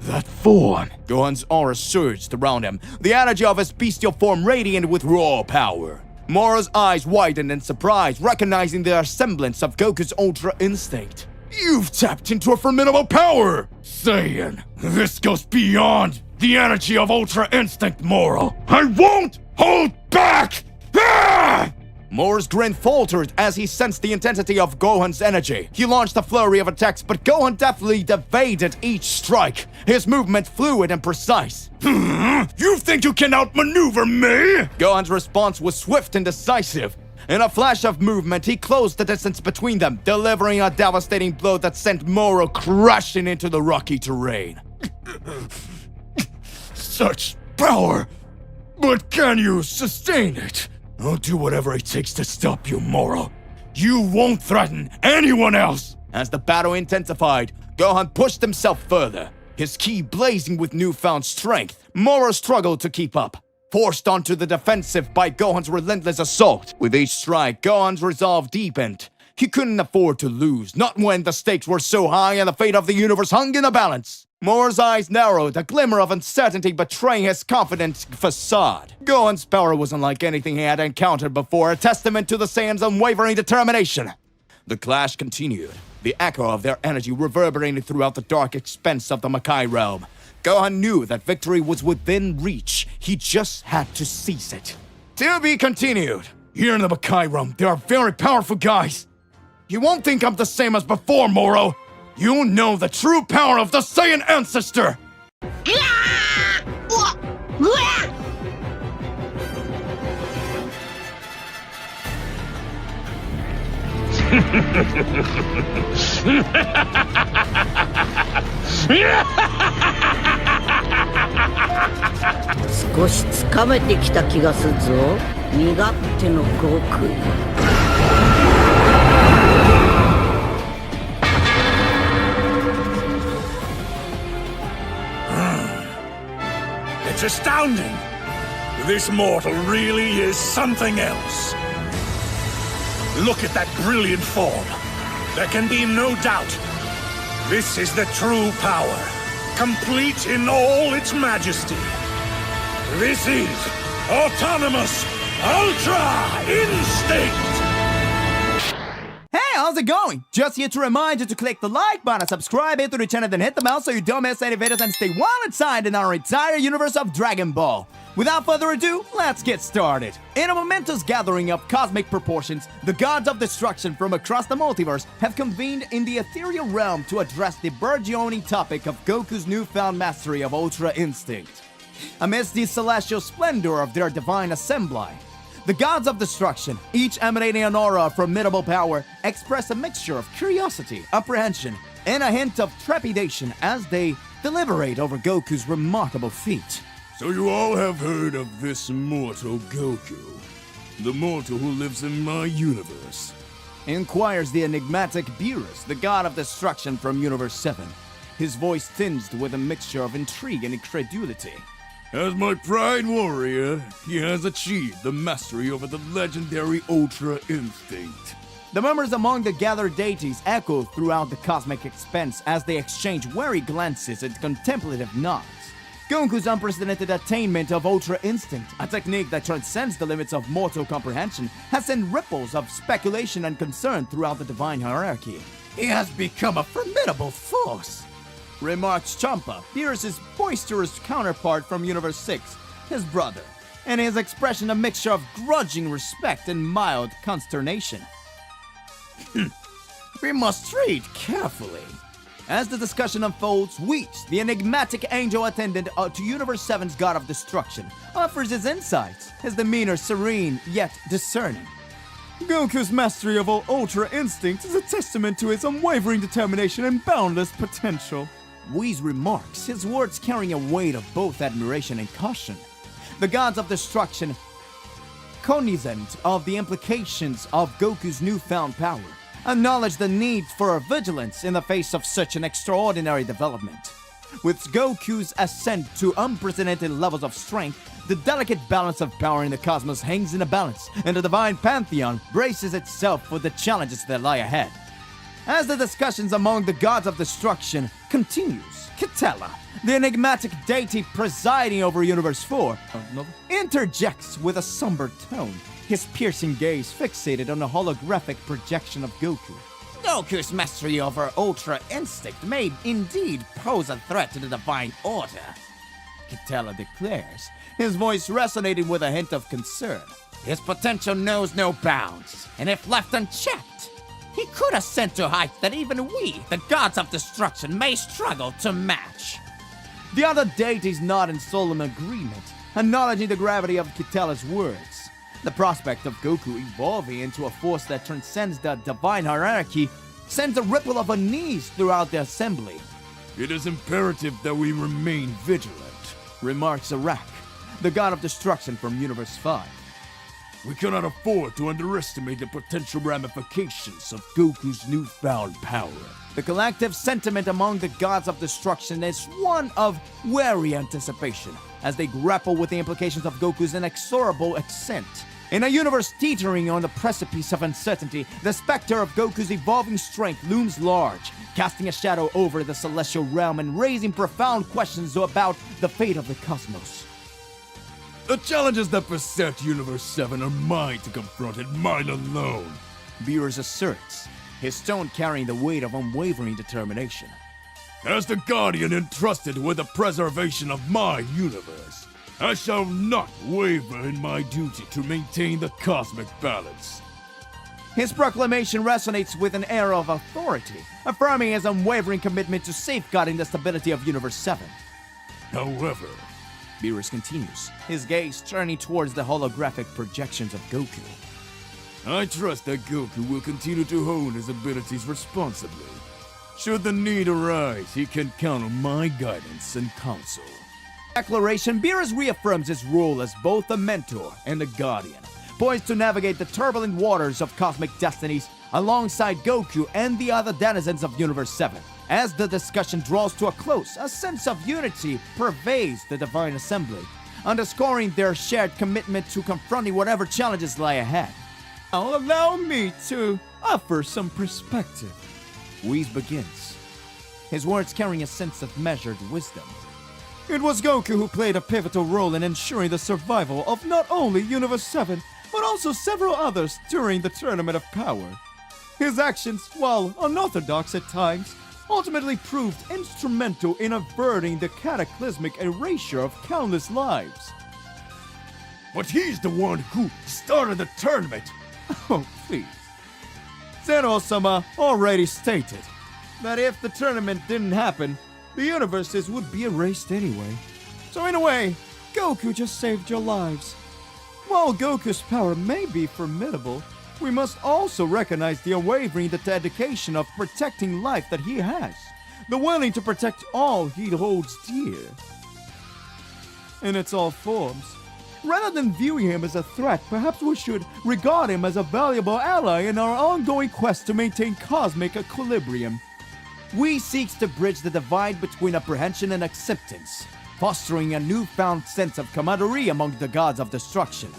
That form. Gohan's aura surged around him, the energy of his bestial form radiant with raw power. Moro's eyes widened in surprise, recognizing the semblance of Goku's Ultra Instinct. You've tapped into a formidable power! Saiyan, this goes beyond the energy of Ultra Instinct, Moro. I won't hold back! Ah! Moro's grin faltered as he sensed the intensity of Gohan's energy. He launched a flurry of attacks, but Gohan deftly evaded each strike, his movement fluid and precise. You think you can outmaneuver me? Gohan's response was swift and decisive. In a flash of movement, he closed the distance between them, delivering a devastating blow that sent Moro crashing into the rocky terrain. Such power! But can you sustain it? I'll do whatever it takes to stop you, Moro. You won't threaten anyone else! As the battle intensified, Gohan pushed himself further, his ki blazing with newfound strength. Moro struggled to keep up, forced onto the defensive by Gohan's relentless assault. With each strike, Gohan's resolve deepened. He couldn't afford to lose, not when the stakes were so high and the fate of the universe hung in the balance. Moro's eyes narrowed, a glimmer of uncertainty betraying his confident facade. Gohan's power was unlike anything he had encountered before, a testament to the Saiyan's unwavering determination. The clash continued, the echo of their energy reverberating throughout the dark expanse of the Makai realm. Gohan knew that victory was within reach. He just had to seize it. To be continued. Here in the Makai realm, there are very powerful guys. You won't think I'm the same as before, Moro. You know the true power of the Saiyan ancestor!少しつかめてきた気がするぞ。身勝手の極意。It's astounding! This mortal really is something else. Look at that brilliant form. There can be no doubt. This is the true power, complete in all its majesty. This is autonomous Ultra Instinct! Hey, how's it going? Just here to remind you to click the like button, subscribe to the channel, then hit the bell so you don't miss any videos and stay well inside in our entire universe of Dragon Ball. Without further ado, let's get started. In a momentous gathering of cosmic proportions, the gods of destruction from across the multiverse have convened in the ethereal realm to address the burgeoning topic of Goku's newfound mastery of Ultra Instinct. Amidst the celestial splendor of their divine assembly, the gods of destruction, each emanating an aura of formidable power, express a mixture of curiosity, apprehension, and a hint of trepidation as they deliberate over Goku's remarkable feat. So you all have heard of this mortal Goku, the mortal who lives in my universe. Inquires the enigmatic Beerus, the god of destruction from Universe 7, his voice tinged with a mixture of intrigue and incredulity. As my pride warrior, he has achieved the mastery over the legendary Ultra Instinct. The murmurs among the gathered deities echo throughout the cosmic expanse as they exchange wary glances and contemplative nods. Goku's unprecedented attainment of Ultra Instinct, a technique that transcends the limits of mortal comprehension, has sent ripples of speculation and concern throughout the divine hierarchy. He has become a formidable force, remarks Champa, Beerus' boisterous counterpart from Universe 6, his brother, and his expression a mixture of grudging respect and mild consternation. We must tread carefully. As the discussion unfolds, Whis, the enigmatic angel attendant to Universe 7's god of destruction, offers his insights, his demeanor serene yet discerning. Goku's mastery of Ultra Instinct is a testament to his unwavering determination and boundless potential. Whis remarks, his words carrying a weight of both admiration and caution. The gods of destruction, cognizant of the implications of Goku's newfound power, acknowledge the need for vigilance in the face of such an extraordinary development. With Goku's ascent to unprecedented levels of strength, the delicate balance of power in the cosmos hangs in a balance, and the divine pantheon braces itself for the challenges that lie ahead. As the discussions among the gods of destruction continues, Kitela, the enigmatic deity presiding over Universe 4, interjects with a somber tone, his piercing gaze fixated on a holographic projection of Goku. Goku's mastery over Ultra Instinct may indeed pose a threat to the divine order, Kitela declares, his voice resonating with a hint of concern. His potential knows no bounds, and if left unchecked, he could ascend to heights that even we, the gods of destruction, may struggle to match. The other deities nod in solemn agreement, acknowledging the gravity of Kitela's words. The prospect of Goku evolving into a force that transcends the divine hierarchy sends a ripple of unease throughout the assembly. It is imperative that we remain vigilant, remarks Arak, the god of destruction from Universe 5. We cannot afford to underestimate the potential ramifications of Goku's newfound power. The collective sentiment among the gods of destruction is one of wary anticipation as they grapple with the implications of Goku's inexorable ascent. In a universe teetering on the precipice of uncertainty, the specter of Goku's evolving strength looms large, casting a shadow over the celestial realm and raising profound questions about the fate of the cosmos. The challenges that beset Universe 7 are mine to confront and mine alone, Beerus asserts, his tone carrying the weight of unwavering determination. As the guardian entrusted with the preservation of my universe, I shall not waver in my duty to maintain the cosmic balance. His proclamation resonates with an air of authority, affirming his unwavering commitment to safeguarding the stability of Universe 7. However, Beerus continues, his gaze turning towards the holographic projections of Goku. I trust that Goku will continue to hone his abilities responsibly. Should the need arise, he can count on my guidance and counsel. Declaration, Beerus reaffirms his role as both a mentor and a guardian, poised to navigate the turbulent waters of cosmic destinies alongside Goku and the other denizens of Universe 7. As the discussion draws to a close, a sense of unity pervades the divine assembly, underscoring their shared commitment to confronting whatever challenges lie ahead. Now allow me to offer some perspective. Whis begins, his words carrying a sense of measured wisdom. It was Goku who played a pivotal role in ensuring the survival of not only Universe 7, but also several others during the Tournament of Power. His actions, while unorthodox at times, ultimately proved instrumental in averting the cataclysmic erasure of countless lives. But he's the one who started the tournament. Oh, please. Zeno-sama already stated that if the tournament didn't happen, the universes would be erased anyway. So in a way, Goku just saved your lives. While Goku's power may be formidable, we must also recognize the unwavering dedication of protecting life that he has, the willing to protect all he holds dear. In its all forms. Rather than viewing him as a threat, perhaps we should regard him as a valuable ally in our ongoing quest to maintain cosmic equilibrium. We seeks to bridge the divide between apprehension and acceptance, fostering a newfound sense of camaraderie among the gods of destruction.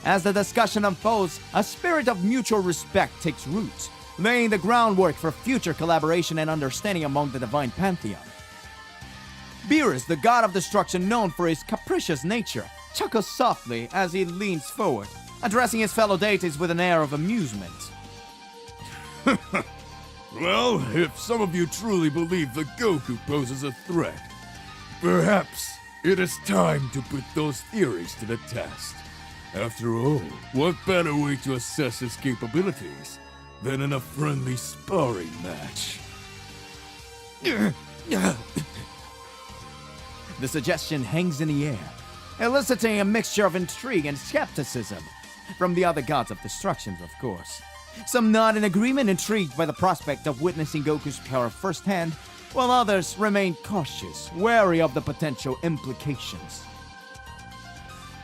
As the discussion unfolds, a spirit of mutual respect takes root, laying the groundwork for future collaboration and understanding among the divine pantheon. Beerus, the god of destruction known for his capricious nature, chuckles softly as he leans forward, addressing his fellow deities with an air of amusement. Well, if some of you truly believe that Goku poses a threat, perhaps it is time to put those theories to the test. After all, what better way to assess his capabilities than in a friendly sparring match? The suggestion hangs in the air, eliciting a mixture of intrigue and skepticism from the other gods of destruction, of course. Some nod in agreement, intrigued by the prospect of witnessing Goku's power firsthand, while others remain cautious, wary of the potential implications.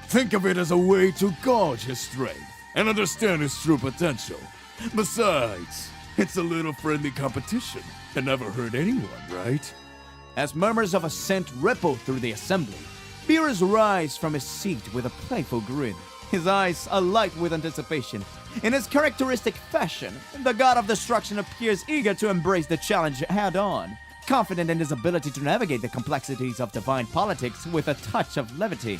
Think of it as a way to gauge his strength and understand his true potential. Besides, it's a little friendly competition. Can never hurt anyone, right? As murmurs of assent ripple through the assembly, Beerus rises from his seat with a playful grin, his eyes alight with anticipation. In his characteristic fashion, the god of destruction appears eager to embrace the challenge head-on, confident in his ability to navigate the complexities of divine politics with a touch of levity.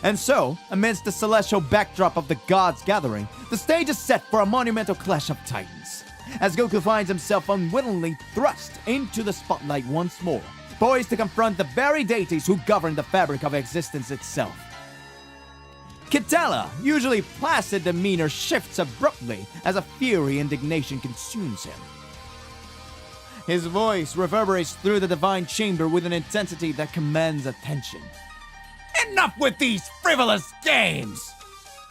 And so, amidst the celestial backdrop of the gods gathering, the stage is set for a monumental clash of titans, as Goku finds himself unwittingly thrust into the spotlight once more, poised to confront the very deities who govern the fabric of existence itself. Kitala, usually placid demeanor, shifts abruptly as a fiery indignation consumes him. His voice reverberates through the divine chamber with an intensity that commands attention. Enough with these frivolous games!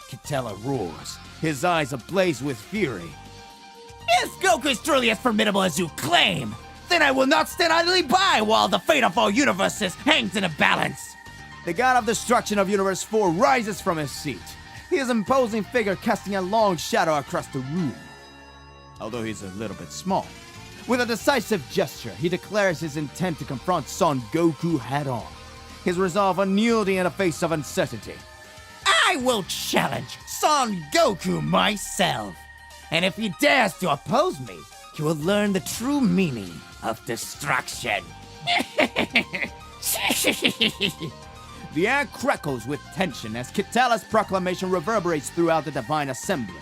Kitala roars, his eyes ablaze with fury. If Goku is truly as formidable as you claim, then I will not stand idly by while the fate of all universes hangs in a balance. The god of destruction of Universe 4 rises from his seat, his imposing figure casting a long shadow across the room. Although he's a little bit small. With a decisive gesture, he declares his intent to confront Son Goku head-on, his resolve unyielding in the face of uncertainty. I will challenge Son Goku myself, and if he dares to oppose me, he will learn the true meaning of destruction. The air crackles with tension as Kitala's proclamation reverberates throughout the divine assembly,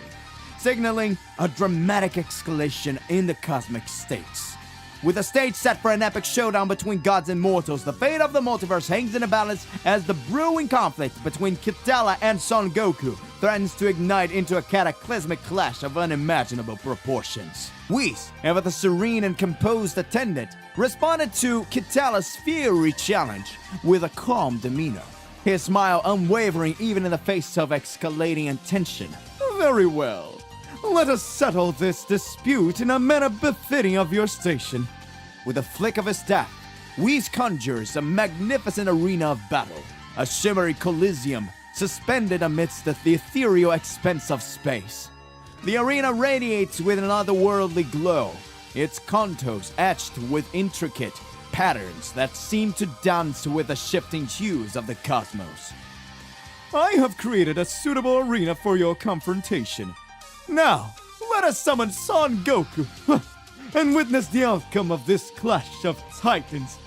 signaling a dramatic escalation in the cosmic stakes. With a stage set for an epic showdown between gods and mortals, the fate of the multiverse hangs in a balance as the brewing conflict between Kitala and Son Goku threatens to ignite into a cataclysmic clash of unimaginable proportions. Whis, ever the serene and composed attendant, responded to Kitala's fiery challenge with a calm demeanor, his smile unwavering even in the face of escalating tension. Very well. Let us settle this dispute in a manner befitting of your station. With a flick of his staff, Whis conjures a magnificent arena of battle, a shimmery coliseum suspended amidst the ethereal expanse of space. The arena radiates with an otherworldly glow, its contours etched with intricate patterns that seem to dance with the shifting hues of the cosmos. I have created a suitable arena for your confrontation. Now, let us summon Son Goku and witness the outcome of this clash of titans.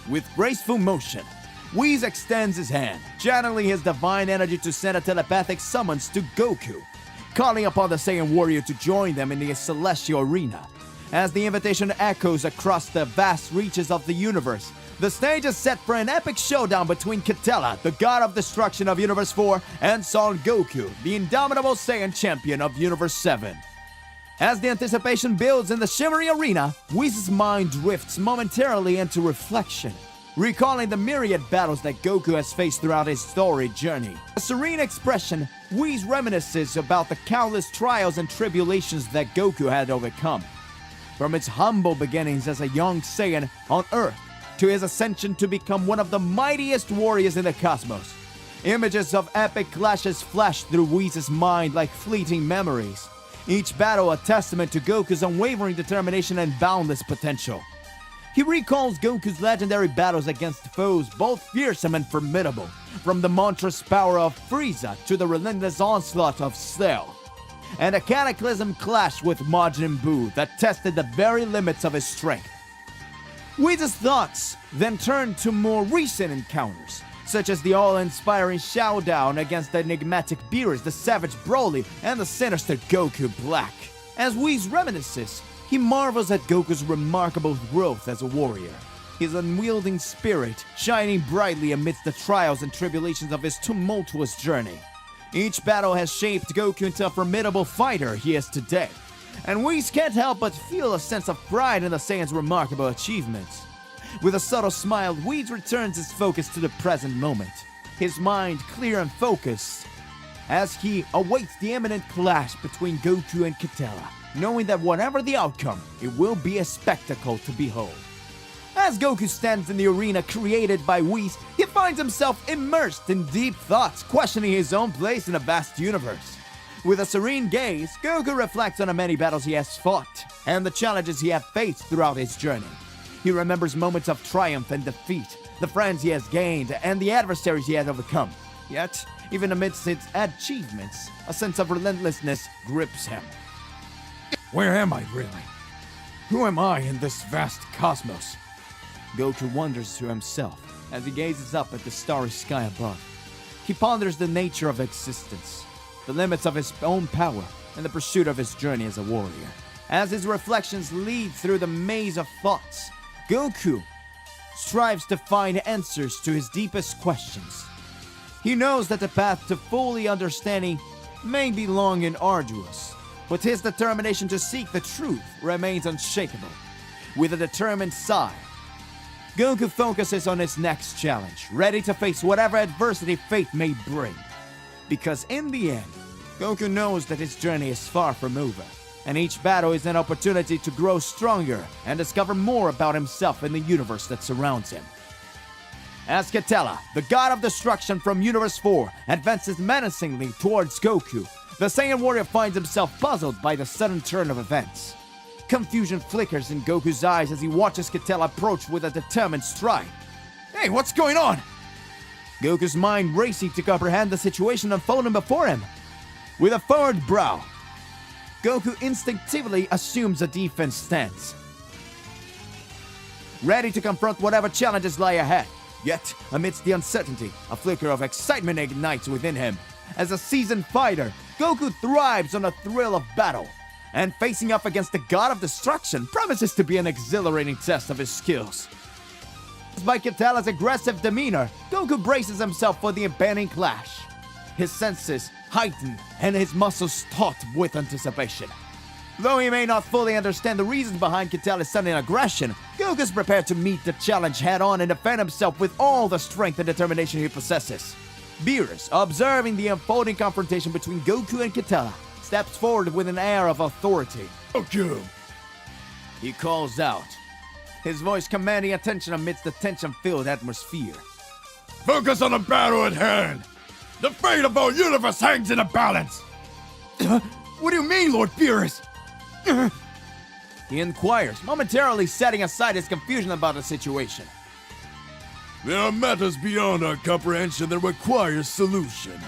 With graceful motion, Whis extends his hand, channeling his divine energy to send a telepathic summons to Goku. calling upon the Saiyan warrior to join them in the celestial arena. As the invitation echoes across the vast reaches of the universe, the stage is set for an epic showdown between Kitela, the god of destruction of Universe 4, and Son Goku, the indomitable Saiyan champion of Universe 7. As the anticipation builds in the shimmery arena, Whis' mind drifts momentarily into reflection, recalling the myriad battles that Goku has faced throughout his storied journey. A serene expression, Whis reminisces about the countless trials and tribulations that Goku had overcome. From its humble beginnings as a young Saiyan on Earth, to his ascension to become one of the mightiest warriors in the cosmos. Images of epic clashes flash through Whis' mind like fleeting memories, each battle a testament to Goku's unwavering determination and boundless potential. He recalls Goku's legendary battles against foes both fearsome and formidable, from the monstrous power of Frieza to the relentless onslaught of Cell, and a cataclysm clash with Majin Buu that tested the very limits of his strength. Whis' thoughts then turn to more recent encounters, such as the all-inspiring showdown against the enigmatic Beerus, the savage Broly, and the sinister Goku Black. As Whis reminisces, he marvels at Goku's remarkable growth as a warrior, his unwielding spirit shining brightly amidst the trials and tribulations of his tumultuous journey. Each battle has shaped Goku into a formidable fighter he is today, and Whis can't help but feel a sense of pride in the Saiyan's remarkable achievements. With a subtle smile, Whis returns his focus to the present moment, his mind clear and focused, as he awaits the imminent clash between Goku and Kitela, knowing that whatever the outcome, it will be a spectacle to behold. As Goku stands in the arena created by Whis, he finds himself immersed in deep thoughts, questioning his own place in a vast universe. With a serene gaze, Goku reflects on the many battles he has fought, and the challenges he has faced throughout his journey. He remembers moments of triumph and defeat, the friends he has gained, and the adversaries he has overcome. Yet, even amidst his achievements, a sense of relentlessness grips him. Where am I really? Who am I in this vast cosmos? Goku wonders to himself as he gazes up at the starry sky above. He ponders the nature of existence, the limits of his own power, and the pursuit of his journey as a warrior. As his reflections lead through the maze of thoughts, Goku strives to find answers to his deepest questions. He knows that the path to fully understanding may be long and arduous, but his determination to seek the truth remains unshakable. With a determined sigh, Goku focuses on his next challenge, ready to face whatever adversity fate may bring. Because in the end, Goku knows that his journey is far from over, and each battle is an opportunity to grow stronger and discover more about himself and the universe that surrounds him. As Kitela, the god of destruction from Universe 4, advances menacingly towards Goku, the Saiyan warrior finds himself puzzled by the sudden turn of events. Confusion flickers in Goku's eyes as he watches Kitela approach with a determined stride. Hey, what's going on? Goku's mind racing to comprehend the situation unfolding before him. With a furrowed brow, Goku instinctively assumes a defense stance, ready to confront whatever challenges lie ahead. Yet, amidst the uncertainty, a flicker of excitement ignites within him. As a seasoned fighter, Goku thrives on the thrill of battle, and facing up against the god of destruction promises to be an exhilarating test of his skills. By Kitela's aggressive demeanor, Goku braces himself for the impending clash. His senses heighten and his muscles taut with anticipation. Though he may not fully understand the reasons behind Kitela's sudden aggression, Goku is prepared to meet the challenge head-on and defend himself with all the strength and determination he possesses. Beerus, observing the unfolding confrontation between Goku and Kitela, steps forward with an air of authority. Goku! He calls out, his voice commanding attention amidst the tension-filled atmosphere. Focus on the battle at hand! The fate of our universe hangs in a balance! What do you mean, Lord Beerus? He inquires, momentarily setting aside his confusion about the situation. There are matters beyond our comprehension that require solution.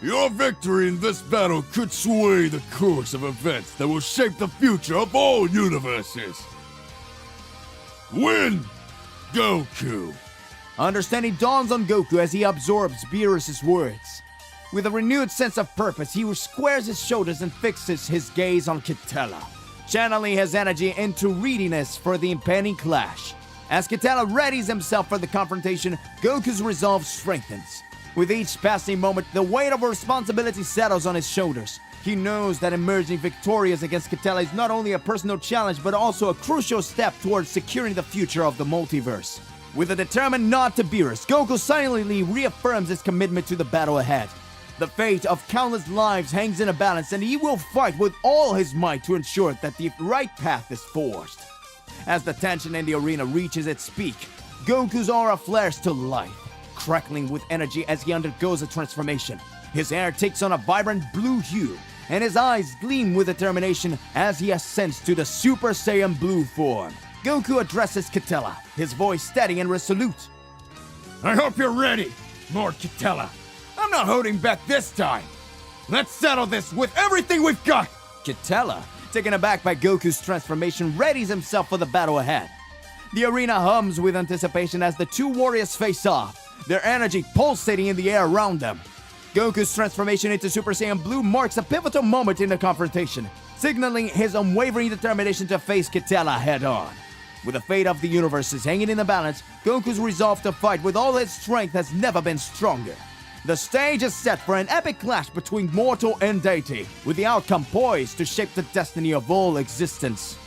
Your victory in this battle could sway the course of events that will shape the future of all universes. Win, Goku! Understanding dawns on Goku as he absorbs Beerus' words. With a renewed sense of purpose, he squares his shoulders and fixes his gaze on Kitela, channeling his energy into readiness for the impending clash. As Kitela readies himself for the confrontation, Goku's resolve strengthens. With each passing moment, the weight of responsibility settles on his shoulders. He knows that emerging victorious against Kitela is not only a personal challenge, but also a crucial step towards securing the future of the multiverse. With a determined nod to Beerus, Goku silently reaffirms his commitment to the battle ahead. The fate of countless lives hangs in a balance, and he will fight with all his might to ensure that the right path is forged. As the tension in the arena reaches its peak, Goku's aura flares to life, crackling with energy as he undergoes a transformation. His hair takes on a vibrant blue hue, and his eyes gleam with determination as he ascends to the Super Saiyan Blue form. Goku addresses Kitela, his voice steady and resolute. I hope you're ready, Lord Kitela. I'm not holding back this time. Let's settle this with everything we've got. Kitela, taken aback by Goku's transformation, readies himself for the battle ahead. The arena hums with anticipation as the two warriors face off, their energy pulsating in the air around them. Goku's transformation into Super Saiyan Blue marks a pivotal moment in the confrontation, signaling his unwavering determination to face Kitela head-on. With the fate of the universes hanging in the balance, Goku's resolve to fight with all his strength has never been stronger. The stage is set for an epic clash between mortal and deity, with the outcome poised to shape the destiny of all existence.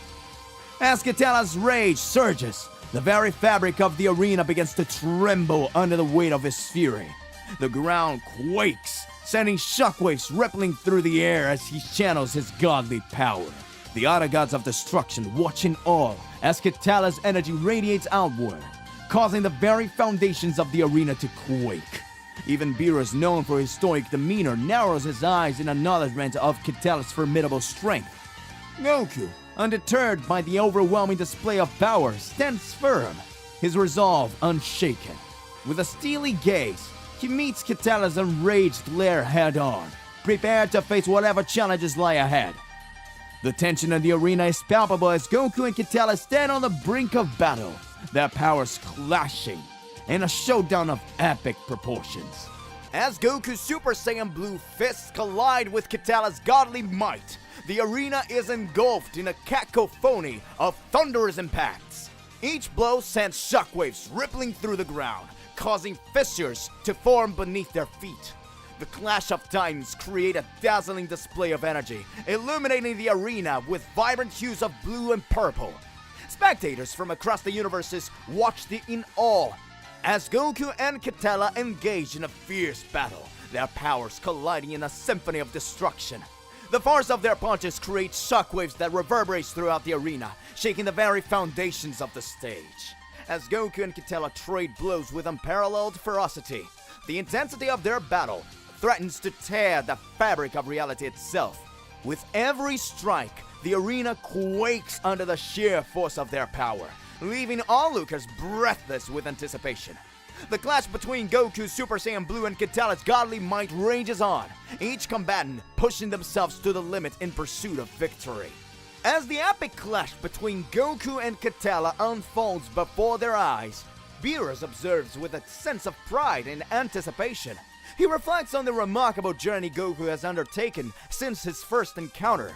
As Kitela's rage surges, the very fabric of the arena begins to tremble under the weight of his fury. The ground quakes, sending shockwaves rippling through the air as he channels his godly power. The other gods of destruction watch in awe as Kitela's energy radiates outward, causing the very foundations of the arena to quake. Even Beerus, known for his stoic demeanor, narrows his eyes in acknowledgement of Kitela's formidable strength. Goku, undeterred by the overwhelming display of power, stands firm, his resolve unshaken. With a steely gaze, he meets Kitela's enraged glare head-on, prepared to face whatever challenges lie ahead. The tension in the arena is palpable as Goku and Kitela stand on the brink of battle, their powers clashing in a showdown of epic proportions. As Goku's Super Saiyan Blue fists collide with Kitela's godly might, the arena is engulfed in a cacophony of thunderous impacts. Each blow sends shockwaves rippling through the ground, causing fissures to form beneath their feet. The clash of titans create a dazzling display of energy, illuminating the arena with vibrant hues of blue and purple. Spectators from across the universes watch in awe as Goku and Kitela engage in a fierce battle, their powers colliding in a symphony of destruction. The force of their punches creates shockwaves that reverberates throughout the arena, shaking the very foundations of the stage. As Goku and Kitela trade blows with unparalleled ferocity, the intensity of their battle threatens to tear the fabric of reality itself. With every strike, the arena quakes under the sheer force of their power, leaving onlookers breathless with anticipation. The clash between Goku's Super Saiyan Blue and Kitela's godly might rages on, each combatant pushing themselves to the limit in pursuit of victory. As the epic clash between Goku and Kitela unfolds before their eyes, Beerus observes with a sense of pride and anticipation. He reflects on the remarkable journey Goku has undertaken since his first encounter.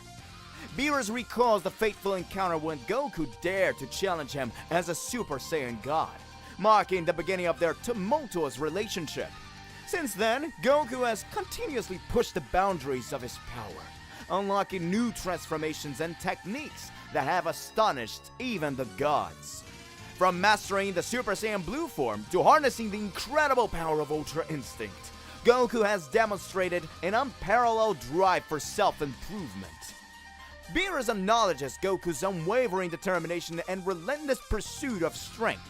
Beerus recalls the fateful encounter when Goku dared to challenge him as a Super Saiyan God, marking the beginning of their tumultuous relationship. Since then, Goku has continuously pushed the boundaries of his power, unlocking new transformations and techniques that have astonished even the gods. From mastering the Super Saiyan Blue form to harnessing the incredible power of Ultra Instinct, Goku has demonstrated an unparalleled drive for self-improvement. Beerus acknowledges Goku's unwavering determination and relentless pursuit of strength,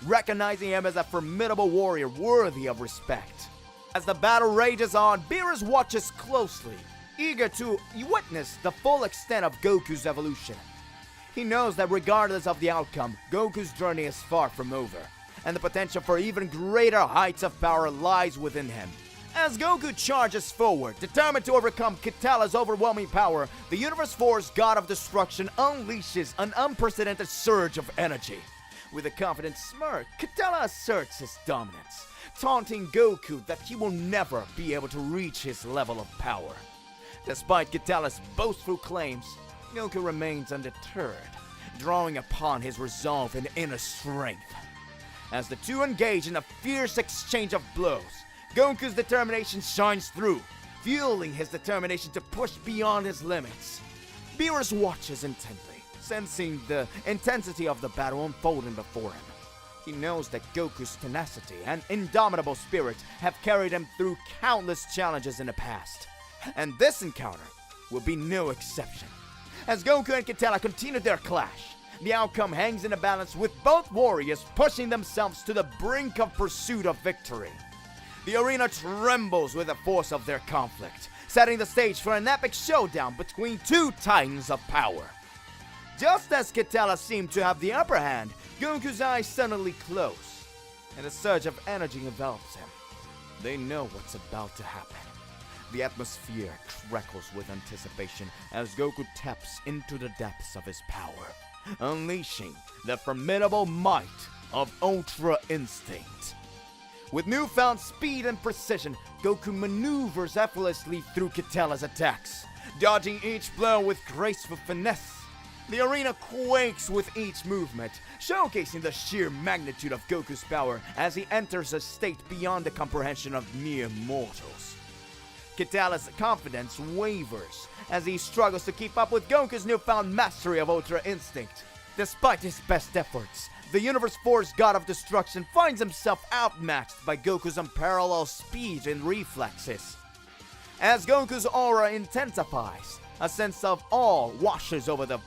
recognizing him as a formidable warrior worthy of respect. As the battle rages on, Beerus watches closely, eager to witness the full extent of Goku's evolution. He knows that regardless of the outcome, Goku's journey is far from over, and the potential for even greater heights of power lies within him. As Goku charges forward, determined to overcome Kitela's overwhelming power, the Universe 4's God of Destruction unleashes an unprecedented surge of energy. With a confident smirk, Katella asserts his dominance, taunting Goku that he will never be able to reach his level of power. Despite Katella's boastful claims, Goku remains undeterred, drawing upon his resolve and inner strength. As the two engage in a fierce exchange of blows, Goku's determination shines through, fueling his determination to push beyond his limits. Beerus watches intently, sensing the intensity of the battle unfolding before him. He knows that Goku's tenacity and indomitable spirit have carried him through countless challenges in the past, and this encounter will be no exception. As Goku and Katella continue their clash, the outcome hangs in the balance, with both warriors pushing themselves to the brink of pursuit of victory. The arena trembles with the force of their conflict, setting the stage for an epic showdown between two titans of power. Just as Katella seemed to have the upper hand, Goku's eyes suddenly close, and a surge of energy envelops him. They know what's about to happen. The atmosphere crackles with anticipation as Goku taps into the depths of his power, unleashing the formidable might of Ultra Instinct. With newfound speed and precision, Goku maneuvers effortlessly through Katella's attacks, dodging each blow with graceful finesse. The arena quakes with each movement, showcasing the sheer magnitude of Goku's power as he enters a state beyond the comprehension of mere mortals. Katella's confidence wavers as he struggles to keep up with Goku's newfound mastery of Ultra Instinct. Despite his best efforts, the Universe 4's God of Destruction finds himself outmatched by Goku's unparalleled speed and reflexes. As Goku's aura intensifies, a sense of awe washes over the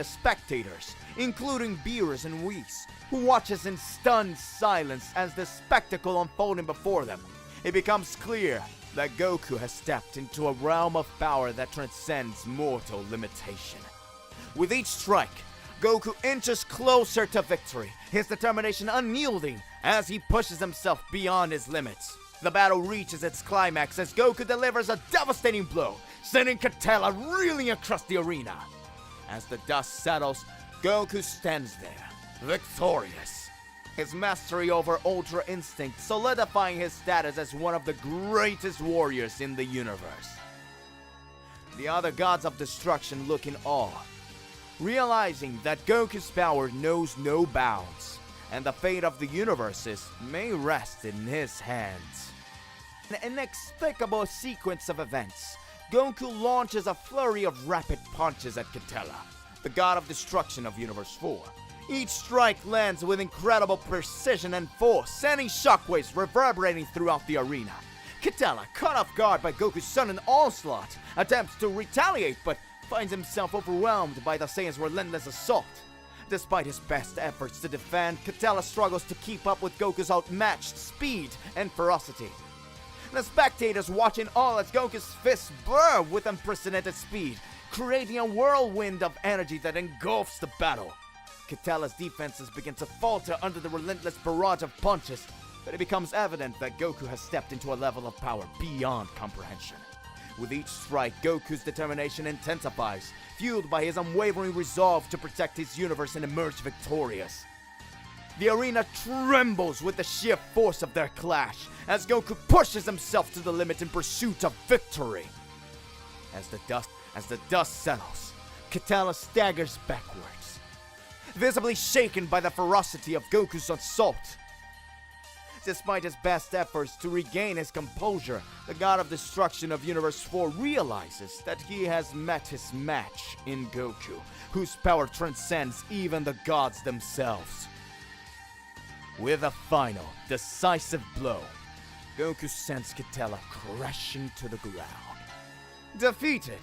spectators, including Beerus and Whis, who watches in stunned silence as the spectacle unfolding before them. It becomes clear that Goku has stepped into a realm of power that transcends mortal limitation. With each strike, Goku inches closer to victory, his determination unyielding as he pushes himself beyond his limits. The battle reaches its climax as Goku delivers a devastating blow, sending Katella reeling across the arena. As the dust settles, Goku stands there, victorious, his mastery over Ultra Instinct solidifying his status as one of the greatest warriors in the universe. The other gods of destruction look in awe, realizing that Goku's power knows no bounds, and the fate of the universes may rest in his hands. In an inexplicable sequence of events, Goku launches a flurry of rapid punches at Katella, the god of destruction of Universe 4. Each strike lands with incredible precision and force, sending shockwaves reverberating throughout the arena. Katella, caught off guard by Goku's sudden onslaught, attempts to retaliate but finds himself overwhelmed by the Saiyan's relentless assault. Despite his best efforts to defend, Katella struggles to keep up with Goku's outmatched speed and ferocity. The spectators watch in awe as Goku's fists blur with unprecedented speed, creating a whirlwind of energy that engulfs the battle. Katella's defenses begin to falter under the relentless barrage of punches, but it becomes evident that Goku has stepped into a level of power beyond comprehension. With each strike, Goku's determination intensifies, fueled by his unwavering resolve to protect his universe and emerge victorious. The arena trembles with the sheer force of their clash, as Goku pushes himself to the limit in pursuit of victory. As the dust settles, Katella staggers backwards, visibly shaken by the ferocity of Goku's assault. Despite his best efforts to regain his composure, the God of Destruction of Universe 4 realizes that he has met his match in Goku, whose power transcends even the gods themselves. With a final, decisive blow, Goku sends Katella crashing to the ground. Defeated,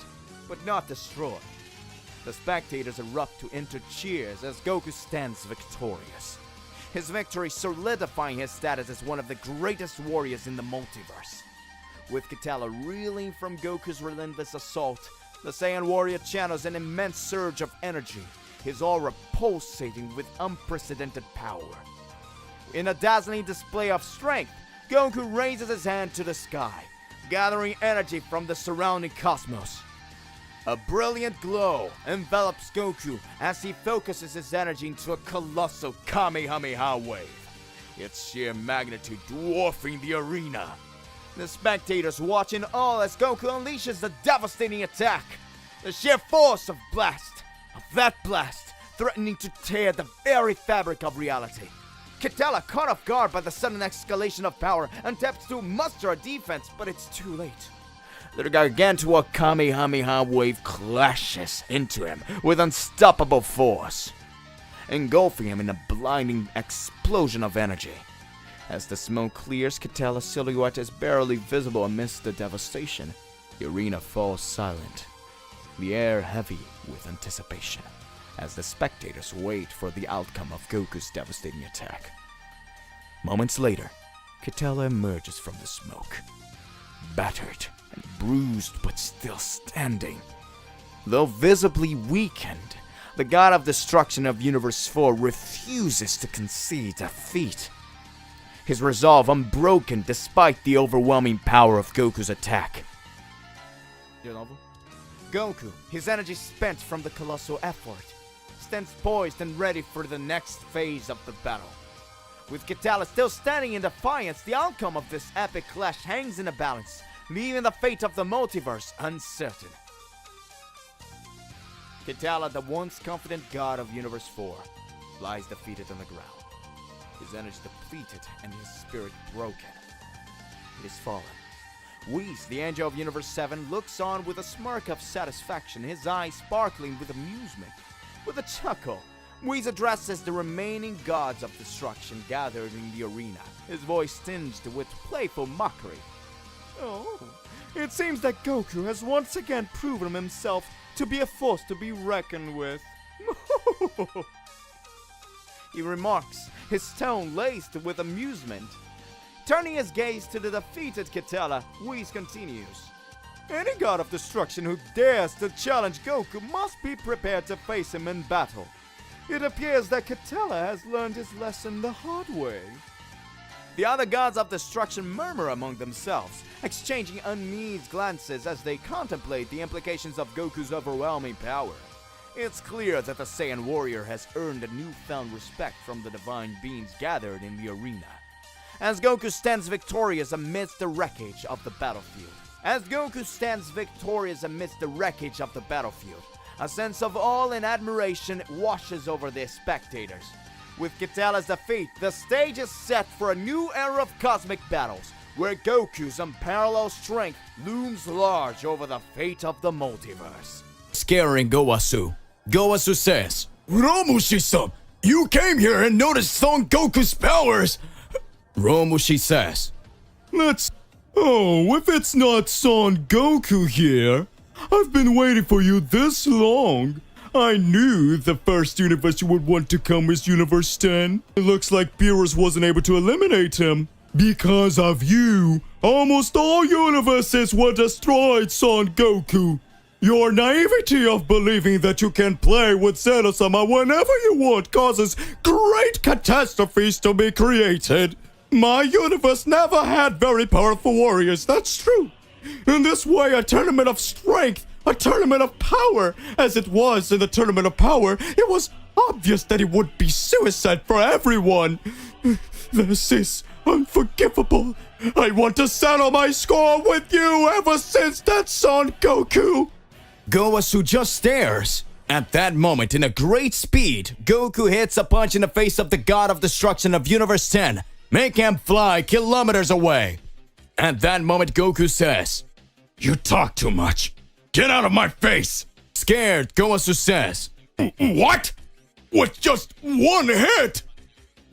but not destroyed, the spectators erupt into cheers as Goku stands victorious. His victory solidifying his status as one of the greatest warriors in the multiverse. With Katella reeling from Goku's relentless assault, the Saiyan warrior channels an immense surge of energy, his aura pulsating with unprecedented power. In a dazzling display of strength, Goku raises his hand to the sky, gathering energy from the surrounding cosmos. A brilliant glow envelops Goku as he focuses his energy into a colossal Kamehameha wave, its sheer magnitude dwarfing the arena. The spectators watch in awe as Goku unleashes the devastating attack. The sheer force of that blast, threatening to tear the very fabric of reality. Kitela, caught off guard by the sudden escalation of power, attempts to muster a defense, but it's too late. The gargantua Kamehameha wave clashes into him with unstoppable force, engulfing him in a blinding explosion of energy. As the smoke clears, Kitela's silhouette is barely visible amidst the devastation. The arena falls silent, the air heavy with anticipation, as the spectators wait for the outcome of Goku's devastating attack. Moments later, Kitela emerges from the smoke, battered and bruised but still standing. Though visibly weakened, the God of Destruction of Universe 4 refuses to concede defeat. His resolve unbroken despite the overwhelming power of Goku's attack. Goku, his energy spent from the colossal effort, stands poised and ready for the next phase of the battle. With Kitela still standing in defiance, the outcome of this epic clash hangs in a balance, leaving the fate of the multiverse uncertain. Kitela, the once confident god of Universe 4, lies defeated on the ground, his energy depleted and his spirit broken. He is fallen. Whis, the angel of Universe 7, looks on with a smirk of satisfaction, his eyes sparkling with amusement. With a chuckle, Whis addresses the remaining gods of destruction gathered in the arena, his voice tinged with playful mockery. Oh, it seems that Goku has once again proven himself to be a force to be reckoned with. He remarks, his tone laced with amusement. Turning his gaze to the defeated Kitela, Whis continues. Any god of destruction who dares to challenge Goku must be prepared to face him in battle. It appears that Kitela has learned his lesson the hard way. The other gods of destruction murmur among themselves, exchanging uneasy glances as they contemplate the implications of Goku's overwhelming power. It's clear that the Saiyan warrior has earned a newfound respect from the divine beings gathered in the arena. As Goku stands victorious amidst the wreckage of the battlefield. A sense of awe and admiration washes over the spectators. With Kitela's defeat, the stage is set for a new era of cosmic battles, where Goku's unparalleled strength looms large over the fate of the multiverse. Scaring Gowasu, Gowasu says, Romushi-san, you came here and noticed Son Goku's powers! Romushi says, if it's not Son Goku here, I've been waiting for you this long. I knew the first universe you would want to come is Universe 10. It looks like Beerus wasn't able to eliminate him. Because of you, almost all universes were destroyed, Son Goku. Your naivety of believing that you can play with Zeta-sama whenever you want causes great catastrophes to be created. My universe never had very powerful warriors, that's true. In this way, a tournament of strength, a tournament of power, as it was in the Tournament of Power, it was obvious that it would be suicide for everyone. This is unforgivable. I want to settle my score with you ever since that Son Goku. Gowasu just stares. At that moment, in a great speed, Goku hits a punch in the face of the God of Destruction of Universe 10, making him fly kilometers away. At that moment, Goku says, You talk too much. Get out of my face! Scared, Gowasu says, What? With just one hit?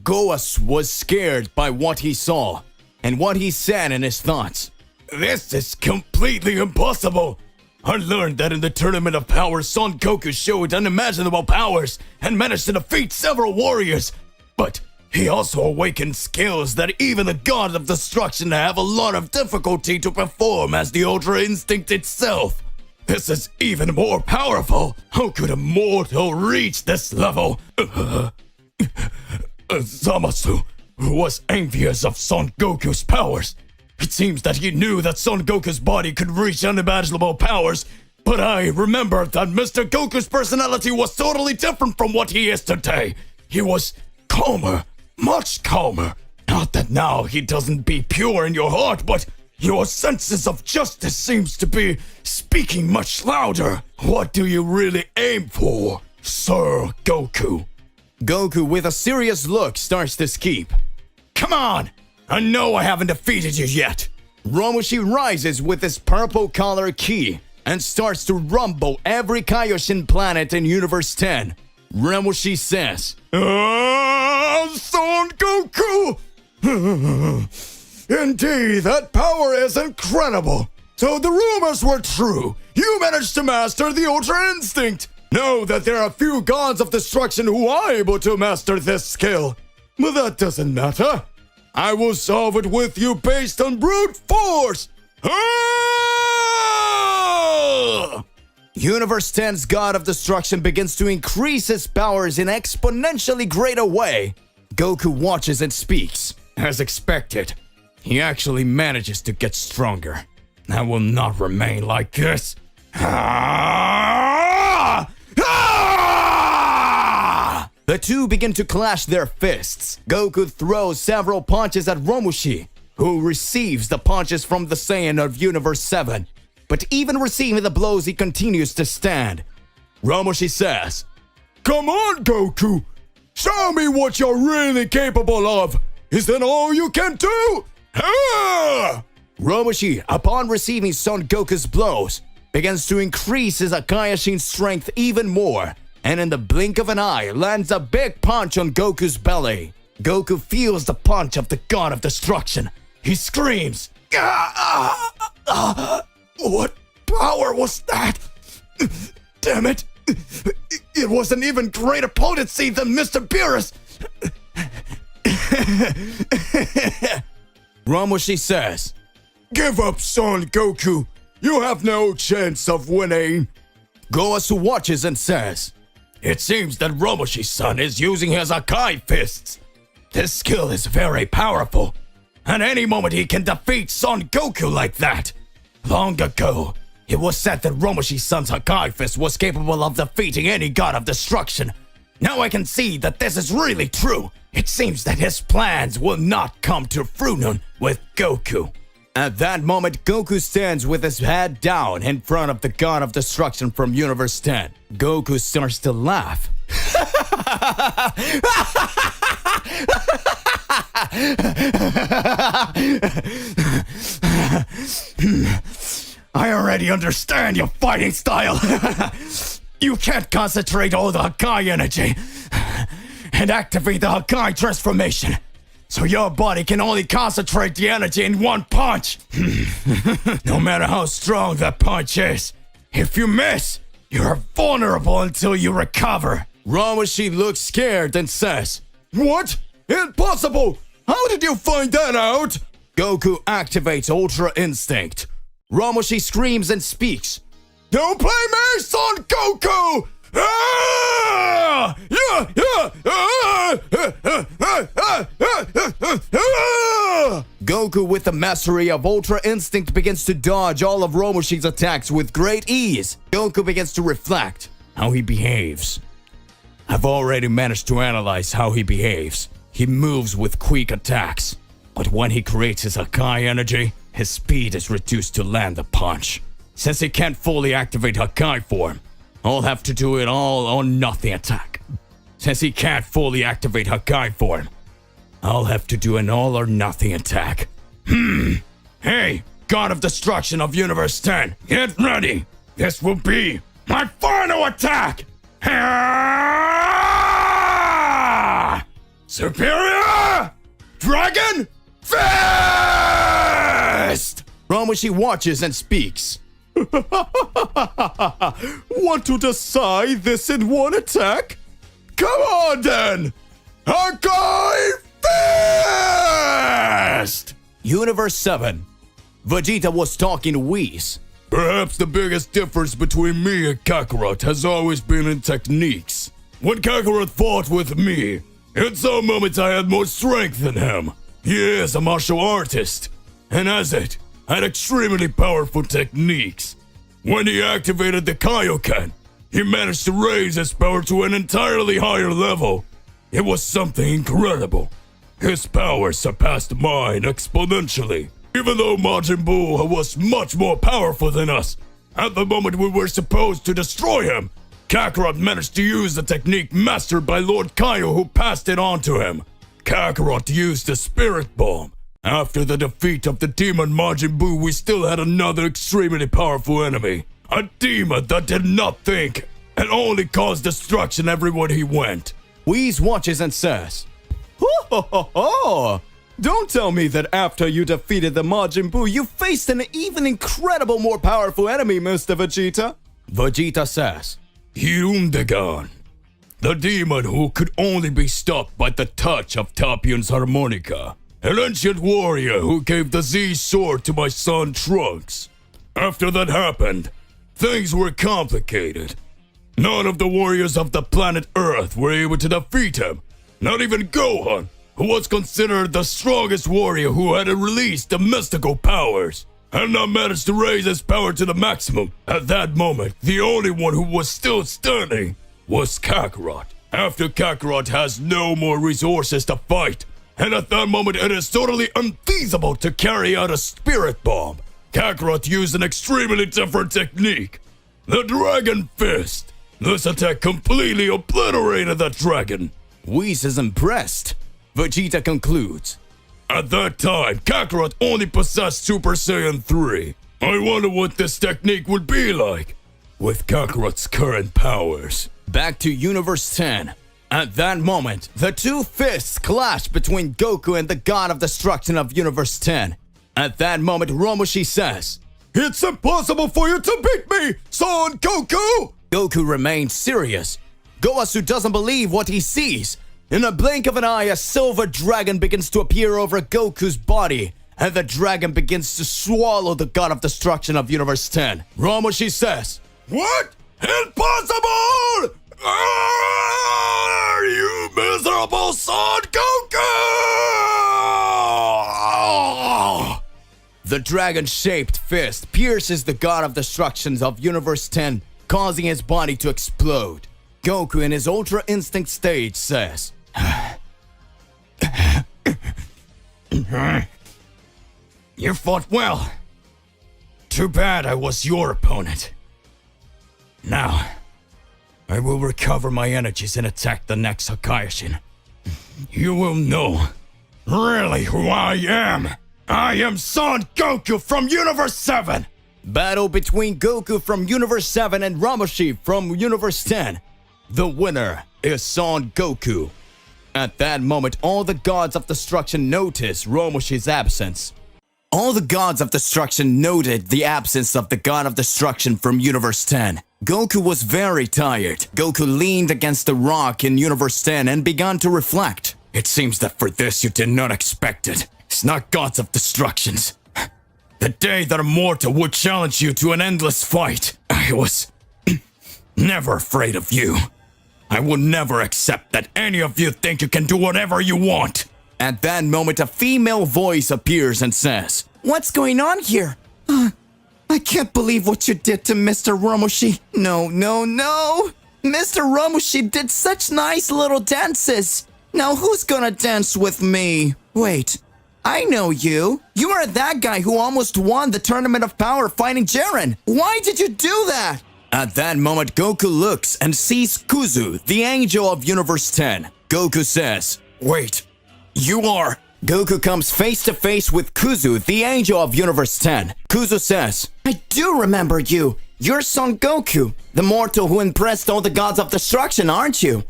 Gowasu was scared by what he saw and what he said in his thoughts. This is completely impossible. I learned that in the Tournament of Power, Son Goku showed unimaginable powers and managed to defeat several warriors. But he also awakened skills that even the God of Destruction have a lot of difficulty to perform as the Ultra Instinct itself. This is even more powerful. How could a mortal reach this level? Zamasu, who was envious of Son Goku's powers. It seems that he knew that Son Goku's body could reach unimaginable powers, But I remembered that Mr. Goku's personality was totally different from what he is today. He was calmer, much calmer. Not that now he doesn't be pure in your heart, but your senses of justice seems to be speaking much louder. What do you really aim for, Sir Goku? Goku, with a serious look, starts to skip. Come on! I know I haven't defeated you yet. Romushi rises with his purple color ki and starts to rumble every Kaioshin planet in Universe 10. Romushi says, Son Goku! Indeed, that power is incredible. So the rumors were true. You managed to master the Ultra Instinct. Know that there are few gods of destruction who are able to master this skill. But that doesn't matter. I will solve it with you based on brute force. Universe 10's God of Destruction begins to increase his powers in exponentially greater way. Goku watches and speaks. As expected, he actually manages to get stronger. I will not remain like this. The two begin to clash their fists. Goku throws several punches at Romushi, who receives the punches from the Saiyan of Universe 7. But even receiving the blows, he continues to stand. Romushi says, "Come on, Goku! Show me what you're really capable of! Is that all you can do?" Romushi, upon receiving Son Goku's blows, begins to increase his Akaioshin strength even more, and in the blink of an eye lands a big punch on Goku's belly. Goku feels the punch of the God of Destruction. He screams, What power was that? Damn it! It was an even greater potency than Mr. Beerus! Romushi says, "Give up, Son Goku! You have no chance of winning!" Goasu watches and says, "It seems that Romushi-san is using his Akai fists. This skill is very powerful. At any moment he can defeat Son Goku like that. Long ago, it was said that Romushi-san's Akai fist was capable of defeating any god of destruction. Now I can see that this is really true. It seems that his plans will not come to fruition with Goku." At that moment, Goku stands with his head down in front of the God of Destruction from Universe 10. Goku starts to laugh. I already understand your fighting style. You can't concentrate all the Hakai energy and activate the Hakai transformation. So your body can only concentrate the energy in one punch. No matter how strong that punch is, if you miss, you're vulnerable until you recover. Romushi looks scared and says, "What? Impossible! How did you find that out?" Goku activates Ultra Instinct. Romushi screams and speaks, "Don't play me, Son Goku! Ah! Yeah! Goku, with the mastery of Ultra Instinct, begins to dodge all of Romushi's attacks with great ease. Goku begins to reflect how he behaves. I've already managed to analyze how he behaves. He moves with quick attacks, but when he creates his Hakai energy, his speed is reduced to land the punch. Since he can't fully activate Hakai form, I'll have to do an all-or-nothing attack. Since he can't fully activate Hakai form, I'll have to do an all-or-nothing attack. Hey, God of Destruction of Universe 10, get ready! This will be my final attack! Superior Dragon Fist! Romushi watches and speaks. Want to decide this in one attack? Come on then! Hakai Fist! Universe 7. Vegeta was talking to Whis. Perhaps the biggest difference between me and Kakarot has always been in techniques. When Kakarot fought with me, in some moments I had more strength than him. He is a martial artist, and as it, had extremely powerful techniques. When he activated the Kaioken, he managed to raise his power to an entirely higher level. It was something incredible. His power surpassed mine exponentially. Even though Majin Buu was much more powerful than us, at the moment we were supposed to destroy him, Kakarot managed to use the technique mastered by Lord Kaio, who passed it on to him. Kakarot used the Spirit Bomb. After the defeat of the demon Majin Buu, we still had another extremely powerful enemy. A demon that did not think and only caused destruction everywhere he went. Whis watches and says, "Ho ho ho ho! Don't tell me that after you defeated the Majin Buu, you faced an even incredible more powerful enemy, Mr. Vegeta." Vegeta says, Hyundagon, the demon who could only be stopped by the touch of Tapion's harmonica. An ancient warrior who gave the Z sword to my son Trunks. After that happened, things were complicated. None of the warriors of the planet Earth were able to defeat him. Not even Gohan, who was considered the strongest warrior who had released the mystical powers, had not managed to raise his power to the maximum. At that moment, the only one who was still standing was Kakarot. After Kakarot has no more resources to fight, and at that moment it is totally unfeasible to carry out a Spirit Bomb, Kakarot used an extremely different technique. The Dragon Fist. This attack completely obliterated the dragon. Whis is impressed. Vegeta concludes, At that time, Kakarot only possessed Super Saiyan 3. I wonder what this technique would be like with Kakarot's current powers. Back to Universe 10. At that moment, the two fists clash between Goku and the God of Destruction of Universe 10. At that moment, Romushi says, It's impossible for you to beat me, Son Goku! Goku remains serious. Gowasu doesn't believe what he sees. In a blink of an eye, a silver dragon begins to appear over Goku's body, and the dragon begins to swallow the God of Destruction of Universe 10. Romushi says, What? Impossible! You miserable Son Goku! The dragon-shaped fist pierces the God of Destructions of Universe 10, causing his body to explode. Goku, in his Ultra Instinct stage, says, You fought well. Too bad I was your opponent. Now, I will recover my energies and attack the next Hokaioshin. You will know really who I am. I am Son Goku from Universe 7. Battle between Goku from Universe 7 and Romushi from Universe 10. The winner is Son Goku. At that moment, all the gods of destruction notice Romushi's absence. All the gods of destruction noted the absence of the god of destruction from Universe 10. Goku was very tired. Goku leaned against the rock in Universe 10 and began to reflect. It seems that for this you did not expect it. It's not gods of destructions. The day that a mortal would challenge you to an endless fight, I was never afraid of you. I will never accept that any of you think you can do whatever you want. At that moment, a female voice appears and says, "What's going on here? I can't believe what you did to Mr. Romushi. No. Mr. Romushi did such nice little dances. Now who's gonna dance with me? Wait, I know you. You are that guy who almost won the Tournament of Power fighting Jiren. Why did you do that?" At that moment, Goku looks and sees Kuzu, the angel of Universe 10. Goku says, Wait, you are... Goku comes face to face with Kuzu, the angel of Universe 10. Kuzu says, "I do remember you. You're Son Goku, the mortal who impressed all the gods of destruction, aren't you?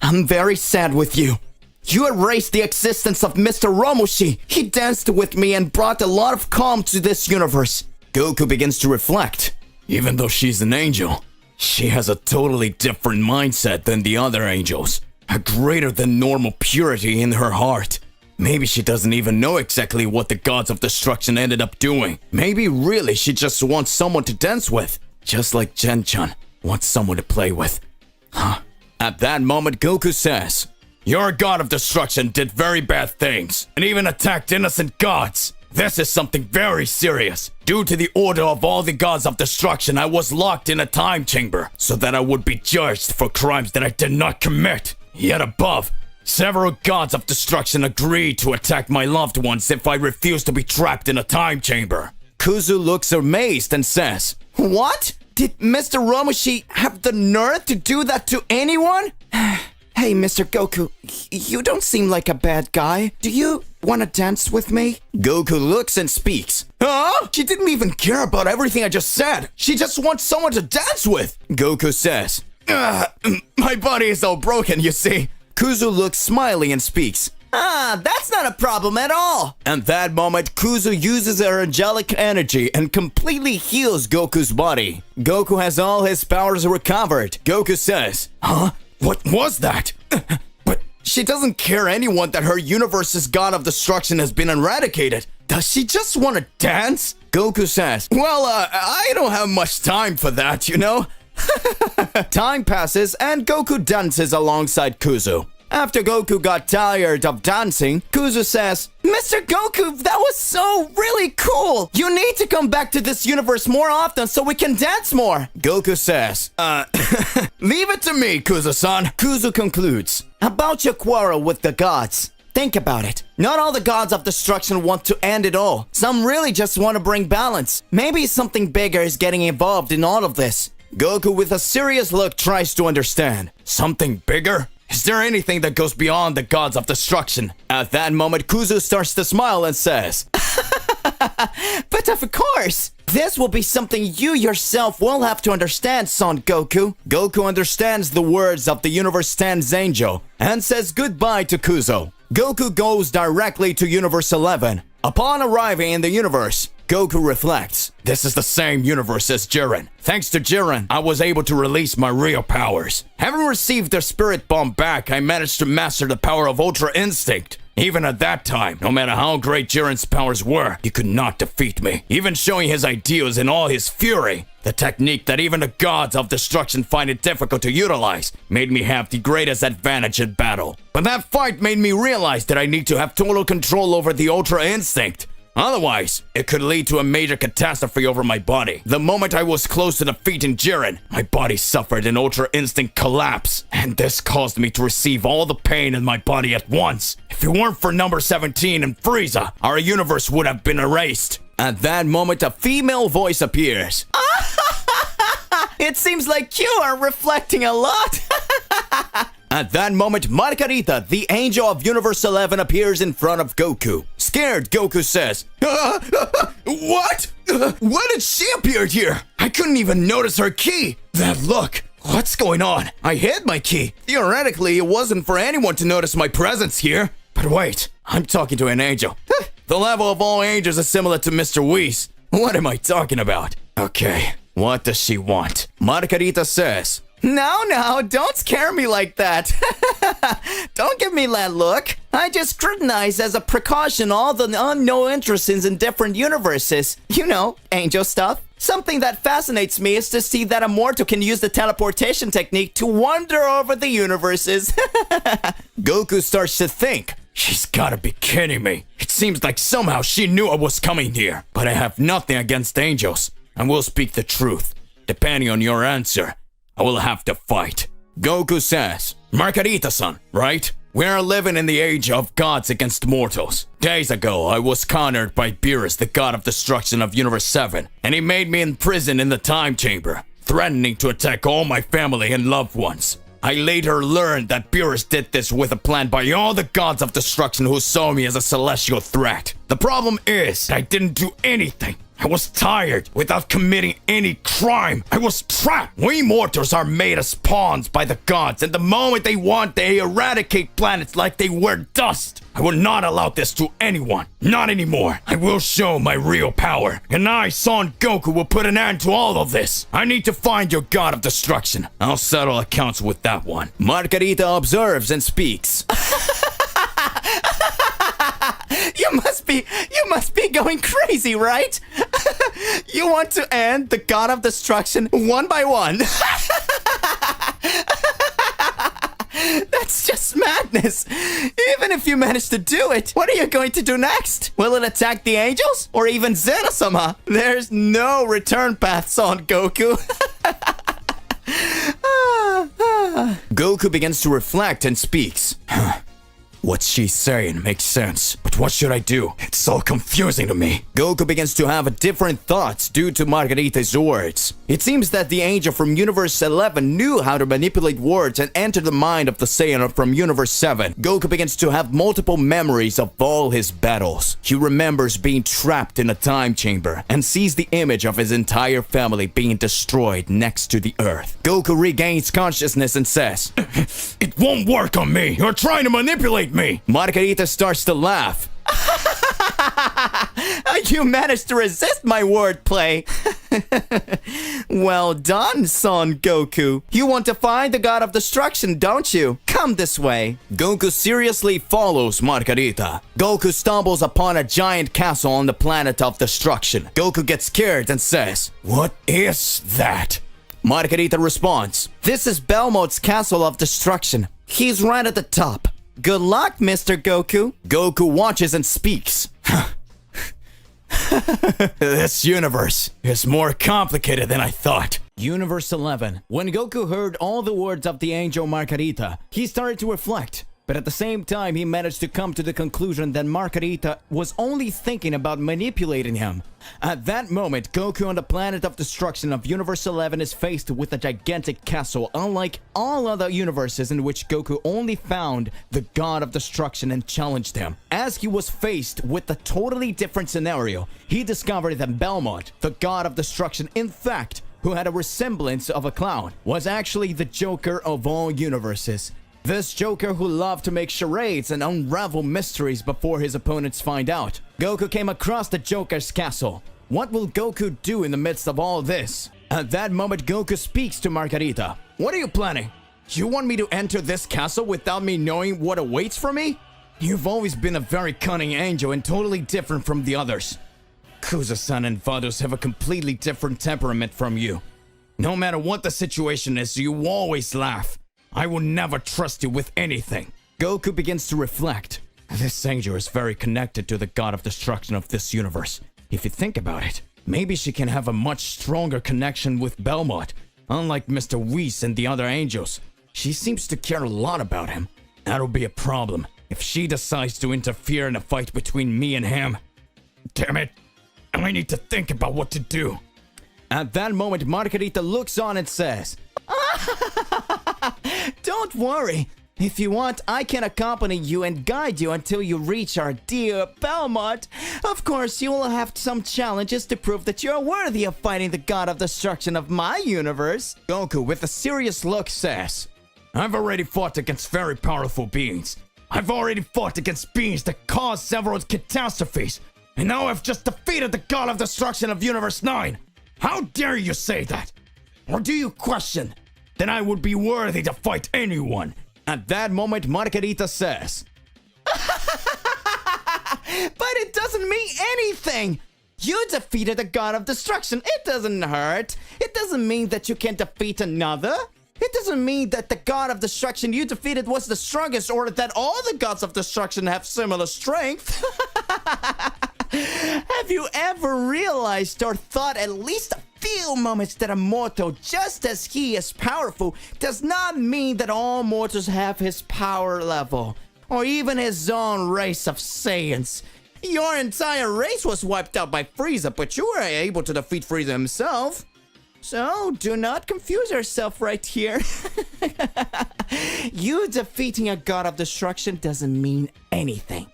I'm very sad with you. You erased the existence of Mr. Romushi. He danced with me and brought a lot of calm to this universe." Goku begins to reflect. Even though she's an angel, she has a totally different mindset than the other angels. A greater than normal purity in her heart. Maybe she doesn't even know exactly what the gods of destruction ended up doing. Maybe really she just wants someone to dance with. Just like Jen-chan wants someone to play with. At that moment, Goku says, "Your god of destruction did very bad things, and even attacked innocent gods. This is something very serious. Due to the order of all the gods of destruction, I was locked in a time chamber so that I would be judged for crimes that I did not commit. Yet above, several gods of destruction agreed to attack my loved ones if I refused to be trapped in a time chamber. Kuzu looks amazed and says, "What? Did Mr. Romushi have the nerve to do that to anyone?" Hey, Mr. Goku, you don't seem like a bad guy. Do you want to dance with me? Goku looks and speaks. Huh? She didn't even care about everything I just said. She just wants someone to dance with. Goku says, my body is all broken, you see. Kuzu looks smiling and speaks. That's not a problem at all. At that moment, Kuzu uses her angelic energy and completely heals Goku's body. Goku has all his powers recovered. Goku says, huh? What was that? But she doesn't care anyone that her universe's god of destruction has been eradicated. Does she just want to dance? Goku says, well, I don't have much time for that, you know? Time passes and Goku dances alongside Kuzu. After Goku got tired of dancing, Kuzu says, Mr. Goku, that was so really cool! You need to come back to this universe more often so we can dance more! Goku says, leave it to me, Kuzu-san. Kuzu concludes, about your quarrel with the gods. Think about it. Not all the gods of destruction want to end it all. Some really just want to bring balance. Maybe something bigger is getting involved in all of this. Goku with a serious look tries to understand. Something bigger? Is there anything that goes beyond the gods of destruction? At that moment, Kuzu starts to smile and says, but of course! This will be something you yourself will have to understand, Son Goku. Goku understands the words of the Universe Stands Angel and says goodbye to Kuzu. Goku goes directly to Universe 11. Upon arriving in the universe, Goku reflects, this is the same universe as Jiren. Thanks to Jiren, I was able to release my real powers. Having received the Spirit Bomb back, I managed to master the power of Ultra Instinct. Even at that time, no matter how great Jiren's powers were, he could not defeat me, even showing his ideals in all his fury. The technique that even the gods of destruction find it difficult to utilize made me have the greatest advantage in battle. But that fight made me realize that I need to have total control over the Ultra Instinct. Otherwise, it could lead to a major catastrophe over my body. The moment I was close to defeating Jiren, my body suffered an Ultra Instinct collapse, and this caused me to receive all the pain in my body at once. If it weren't for number 17 and Frieza, our universe would have been erased. At that moment, a female voice appears. It seems like you are reflecting a lot. At that moment, Margarita, the angel of Universe 11, appears in front of Goku. Scared, Goku says, what? Why did she appear here? I couldn't even notice her ki. That look. What's going on? I hid my ki. Theoretically, it wasn't for anyone to notice my presence here. But wait, I'm talking to an angel. The level of all angels is similar to Mr. Whis. What am I talking about? Okay, what does she want? Margarita says, No, don't scare me like that. Don't give me that look. I just scrutinize as a precaution all the unknown interests in different universes. You know, angel stuff. Something that fascinates me is to see that a mortal can use the teleportation technique to wander over the universes. Goku starts to think. She's gotta be kidding me. It seems like somehow she knew I was coming here. But I have nothing against angels. I will speak the truth. Depending on your answer, I will have to fight. Goku says, Margarita-san, right? We are living in the age of gods against mortals. Days ago, I was cornered by Beerus, the god of destruction of Universe 7, and he made me imprison in the time chamber, threatening to attack all my family and loved ones. I later learned that Beerus did this with a plan by all the gods of destruction who saw me as a celestial threat. The problem is, I didn't do anything. I was tired without committing any crime. I was trapped. We mortals are made as pawns by the gods, and the moment they want, they eradicate planets like they were dust. I will not allow this to anyone. Not anymore. I will show my real power, and I, Son Goku, will put an end to all of this. I need to find your god of destruction. I'll settle accounts with that one. Margarita observes and speaks. You must be going crazy, right? You want to end the god of destruction one by one. That's just madness. Even if you manage to do it, what are you going to do next? Will it attack the angels? Or even Zeta-sama? There's no return path, Son Goku. Goku begins to reflect and speaks. What she's saying makes sense, but what should I do? It's so confusing to me. Goku begins to have different thoughts due to Margarita's words. It seems that the angel from Universe 11 knew how to manipulate words and enter the mind of the Saiyan from Universe 7. Goku begins to have multiple memories of all his battles. He remembers being trapped in a time chamber and sees the image of his entire family being destroyed next to the earth. Goku regains consciousness and says, It won't work on me. You're trying to manipulate me. Margarita starts to laugh. You managed to resist my wordplay. Well done, Son Goku. You want to find the God of Destruction, don't you? Come this way. Goku seriously follows Margarita. Goku stumbles upon a giant castle on the planet of destruction. Goku gets scared and says, What is that? Margarita responds, This is Belmont's Castle of Destruction. He's right at the top. Good luck, Mr. Goku. Goku watches and speaks. This universe is more complicated than I thought. Universe 11. When Goku heard all the words of the angel Margarita, he started to reflect. But at the same time, he managed to come to the conclusion that Margarita was only thinking about manipulating him. At that moment, Goku on the planet of destruction of Universe 11 is faced with a gigantic castle, unlike all other universes in which Goku only found the God of Destruction and challenged him. As he was faced with a totally different scenario, he discovered that Belmont, the God of Destruction, in fact, who had a resemblance of a clown, was actually the Joker of all universes. This Joker who loved to make charades and unravel mysteries before his opponents find out. Goku came across the Joker's castle. What will Goku do in the midst of all this? At that moment, Goku speaks to Margarita. What are you planning? You want me to enter this castle without me knowing what awaits for me? You've always been a very cunning angel and totally different from the others. Kuza-san and Vados have a completely different temperament from you. No matter what the situation is, you always laugh. I will never trust you with anything. Goku begins to reflect. This angel is very connected to the God of Destruction of this universe. If you think about it, maybe she can have a much stronger connection with Belmont. Unlike Mr. Whis and the other angels, she seems to care a lot about him. That'll be a problem if she decides to interfere in a fight between me and him. Damn it, I need to think about what to do. At that moment, Margarita looks on and says, Don't worry. If you want, I can accompany you and guide you until you reach our dear Belmont. Of course, you will have some challenges to prove that you're worthy of fighting the God of Destruction of my universe. Goku, with a serious look, says, I've already fought against very powerful beings. I've already fought against beings that caused several catastrophes. And now I've just defeated the God of Destruction of Universe 9. How dare you say that? Or do you question that I would be worthy to fight anyone? At that moment, Margarita says, But it doesn't mean anything! You defeated the God of Destruction. It doesn't hurt. It doesn't mean that you can defeat another. It doesn't mean that the God of Destruction you defeated was the strongest or that all the gods of destruction have similar strength. Have you ever realized or thought at least a few moments that a mortal, just as he is powerful, does not mean that all mortals have his power level, or even his own race of Saiyans? Your entire race was wiped out by Frieza, but you were able to defeat Frieza himself. So, do not confuse yourself right here. You defeating a God of Destruction doesn't mean anything.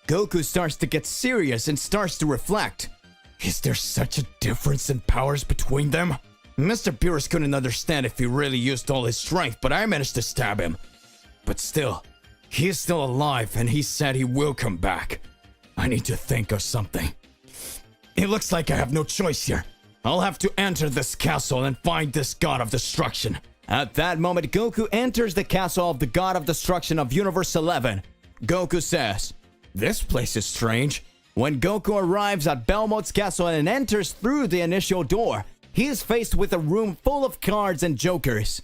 Goku starts to get serious and starts to reflect. Is there such a difference in powers between them? Mr. Beerus couldn't understand if he really used all his strength, but I managed to stab him. But still, he is still alive and he said he will come back. I need to think of something. It looks like I have no choice here. I'll have to enter this castle and find this God of Destruction. At that moment, Goku enters the castle of the God of Destruction of Universe 11. Goku says, This place is strange. When Goku arrives at Belmont's castle and enters through the initial door, he is faced with a room full of cards and jokers.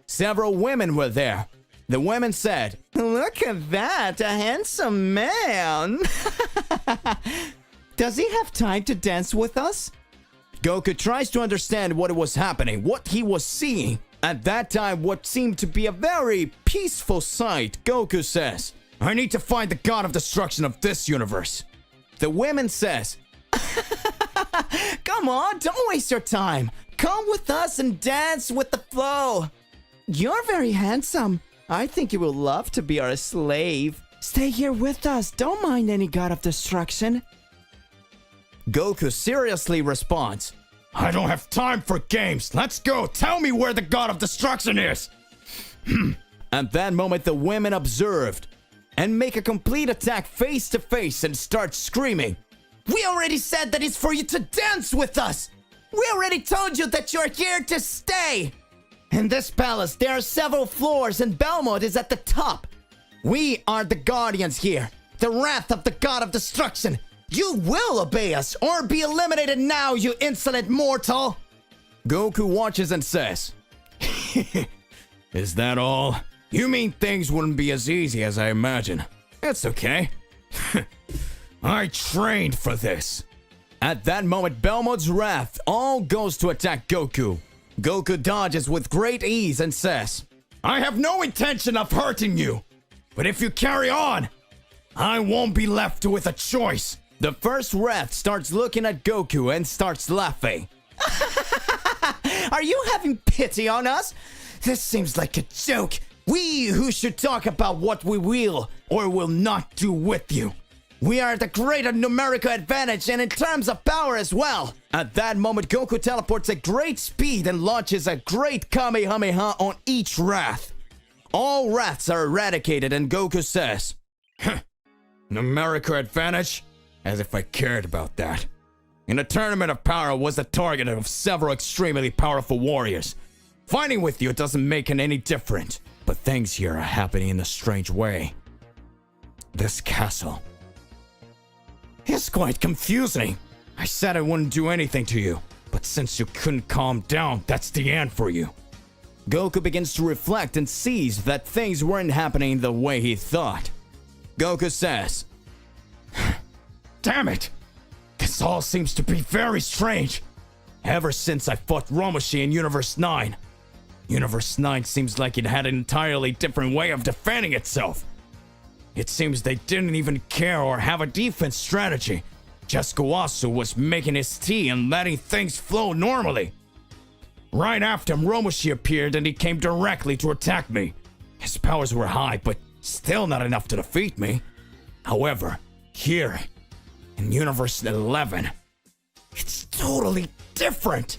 Several women were there. The women said, Look at that, a handsome man. Does he have time to dance with us? Goku tries to understand what was happening, what he was seeing. At that time, what seemed to be a very peaceful sight, Goku says, I need to find the god of destruction of this universe. The women says, Come on, don't waste your time. Come with us and dance with the flow. You're very handsome. I think you will love to be our slave. Stay here with us. Don't mind any god of destruction. Goku seriously responds, I don't have time for games. Let's go. Tell me where the god of destruction is. At that moment, the women observed and make a complete attack face to face and start screaming. We already said that it's for you to dance with us. We already told you that you're here to stay. In this palace, there are several floors and Belmont is at the top. We are the guardians here. The wrath of the god of destruction. You will obey us or be eliminated now, you insolent mortal. Goku watches and says, Is that all? You mean things wouldn't be as easy as I imagine? It's okay. I trained for this. At that moment, Belmont's wrath all goes to attack Goku. Goku dodges with great ease and says, I have no intention of hurting you. But if you carry on, I won't be left with a choice. The first wrath starts looking at Goku and starts laughing. Are you having pity on us? This seems like a joke. We who should talk about what we will or will not do with you. We are the greater numerical advantage and in terms of power as well. At that moment, Goku teleports at great speed and launches a great Kamehameha on each wrath. All wraths are eradicated and Goku says, Numerical advantage? As if I cared about that. In a tournament of power, I was the target of several extremely powerful warriors. Fighting with you doesn't make it any different. But things here are happening in a strange way. This castle is quite confusing. I said I wouldn't do anything to you, but since you couldn't calm down, that's the end for you. Goku begins to reflect and sees that things weren't happening the way he thought. Goku says, Damn it! This all seems to be very strange. Ever since I fought Romoshi in Universe 9. Universe 9 seems like it had an entirely different way of defending itself. It seems they didn't even care or have a defense strategy. Just Gowasu was making his tea and letting things flow normally. Right after him, Romoshi appeared and he came directly to attack me. His powers were high, but still not enough to defeat me. However, here, in Universe 11, it's totally different.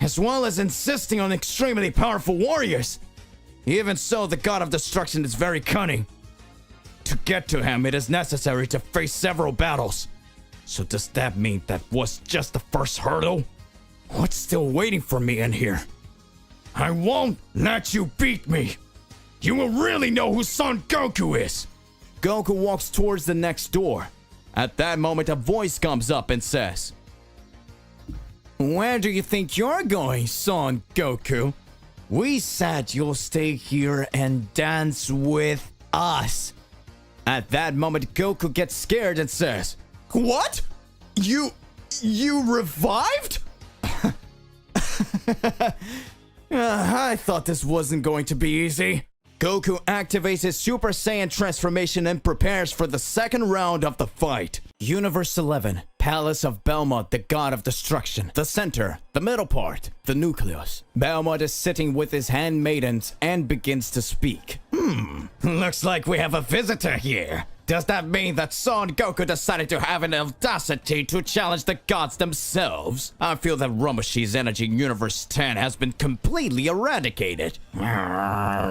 As well as insisting on extremely powerful warriors. Even so, the god of destruction is very cunning. To get to him, it is necessary to face several battles. So does that mean that was just the first hurdle? What's still waiting for me in here? I won't let you beat me. You will really know who Son Goku is. Goku walks towards the next door. At that moment, a voice comes up and says, Where do you think you're going, Son Goku? We said you'll stay here and dance with us. At that moment, Goku gets scared and says, What? You revived? I thought this wasn't going to be easy. Goku activates his Super Saiyan transformation and prepares for the second round of the fight. Universe 11, Palace of Belmont, the god of destruction. The center, the middle part, the nucleus. Belmont is sitting with his handmaidens and begins to speak. Looks like we have a visitor here. Does that mean that Son Goku decided to have an audacity to challenge the gods themselves? I feel that Romoshi's energy in Universe 10 has been completely eradicated.